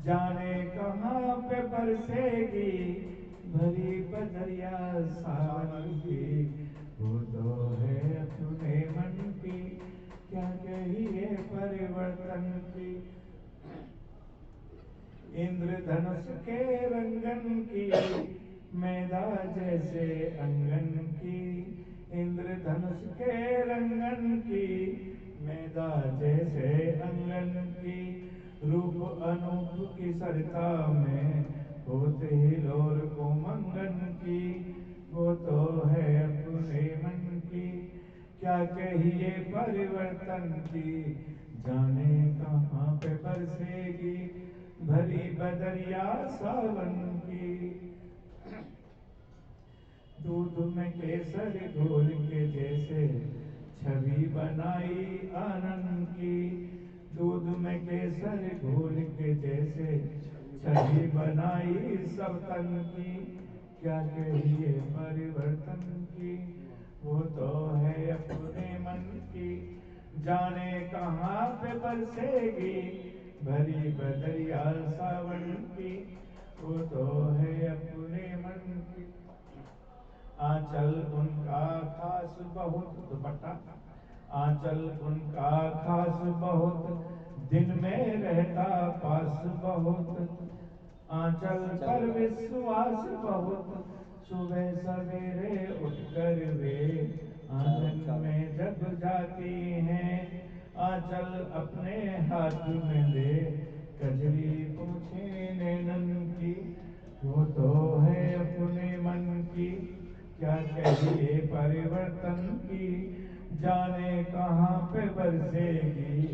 जाने कहाँ पे बरसेगी भरी बदरिया सावन की। वो तो है अपने मन की, क्या कहिए परिवर्तन की। इंद्रधनुष के रंगन की, मैदा जैसे अंगन की। इंद्रधनुष के रंगन की, मैदा जैसे अंगन की। रूप अनूप की सरता में होते ही लोर को मंगन की। वो तो है अपने मन की, क्या कहिए परिवर्तन की। जाने कहाँ पे बरसेगी भरी बदरिया सावन की। दूध में केसर घोल के जैसे छवि बनाई आनंद की। दूध में केसर घोल के जैसे छवि बनाई सब तन की। क्या कहिए परिवर्तन की। वो तो है अपने मन की, जाने कहाँ पे बरसेगी भरी बदरिया सावन की। वो तो है अपने मन की। आंचल उनका खास बहुत, दुपट्टा आंचल उनका खास बहुत, दिन में रहता पास बहुत। आंचल पर विश्वास बहुत, सुबह सवेरे उठकर वे आंगन में जब जाती हैं। आंचल अपने हाथ में ले कजरी पूछे नैनन की। वो तो है अपने मन की, क्या कहिए परिवर्तन की। जाने कहाँ पे बरसेगी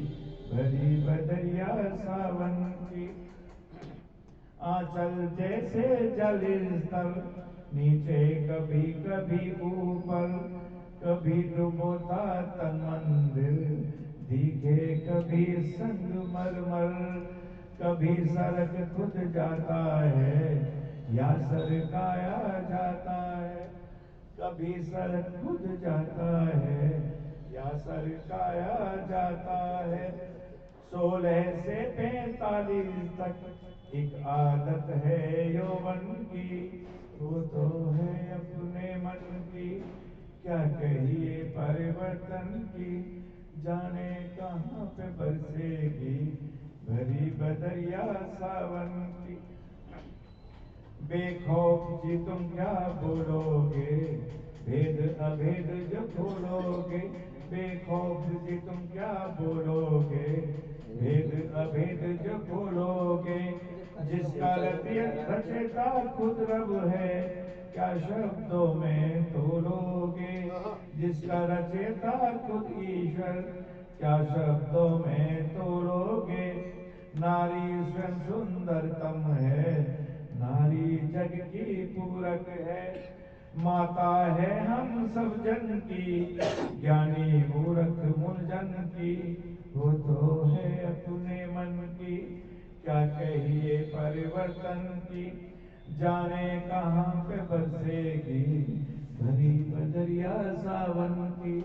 भरी बदरिया सावन की। आंचल जैसे जल स्तर, नीचे कभी कभी ऊपर। कभी डुबोता तन मंदिर, दिखे कभी संगमरमर। कभी सड़क खुद जाता है या सरकाया जाता है। कभी सड़क खुद जाता है या सरकाया जाता है। 16 से 45 तक एक आदत है यौवन की। वो तो है अपने मन की, क्या कहिए परिवर्तन की। जाने कहाँ पे बरसेगी भरी बदरिया सावन की। बेखौफ जी तुम क्या बोलोगे, भेद अभेद जो खोलोगे। बेखौफ जी तुम क्या बोलोगे, भेद अभेद जो खोलोगे। जिसका रचयिता खुद रब है, क्या शब्दों में तोलोगे। जिसका रचयिता खुद ईश्वर, क्या शब्दों में तोलोगे। नारी स्वयं सुंदरतम है, नारी जग की पूरक है। माता है हम सब जन की, ज्ञानी मूर्ख मुनिजन की। वो तो है अपने मन की, क्या कहिए परिवर्तन की। जाने कहाँ पे बरसेगी भरी बदरिया सावन की।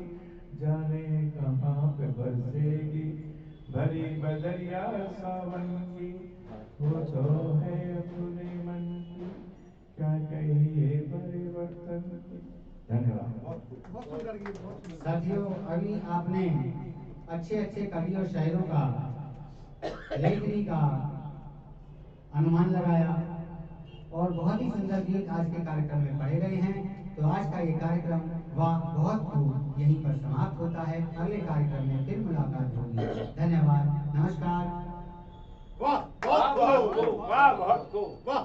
जाने कहाँ पे बरसेगी भरी बदरिया सावन की। वो तो है अपने मन की, क्या कहिए परिवर्तन की। धन्यवाद। बहुत सुंदर गीत, बहुत सुंदर। साथियों, अभी आपने अच्छे अच्छे कवि और शायरों का लेखनी का अनुमान लगाया और बहुत ही सुंदर गीत आज के कार्यक्रम में पढ़े गए हैं। तो आज का ये कार्यक्रम वाह बहुत खूब यहीं पर समाप्त होता है। अगले कार्यक्रम में फिर मुलाकात होगी। धन्यवाद, नमस्कार। वाह बहुत खूब, वाह बहुत खूब, वाह।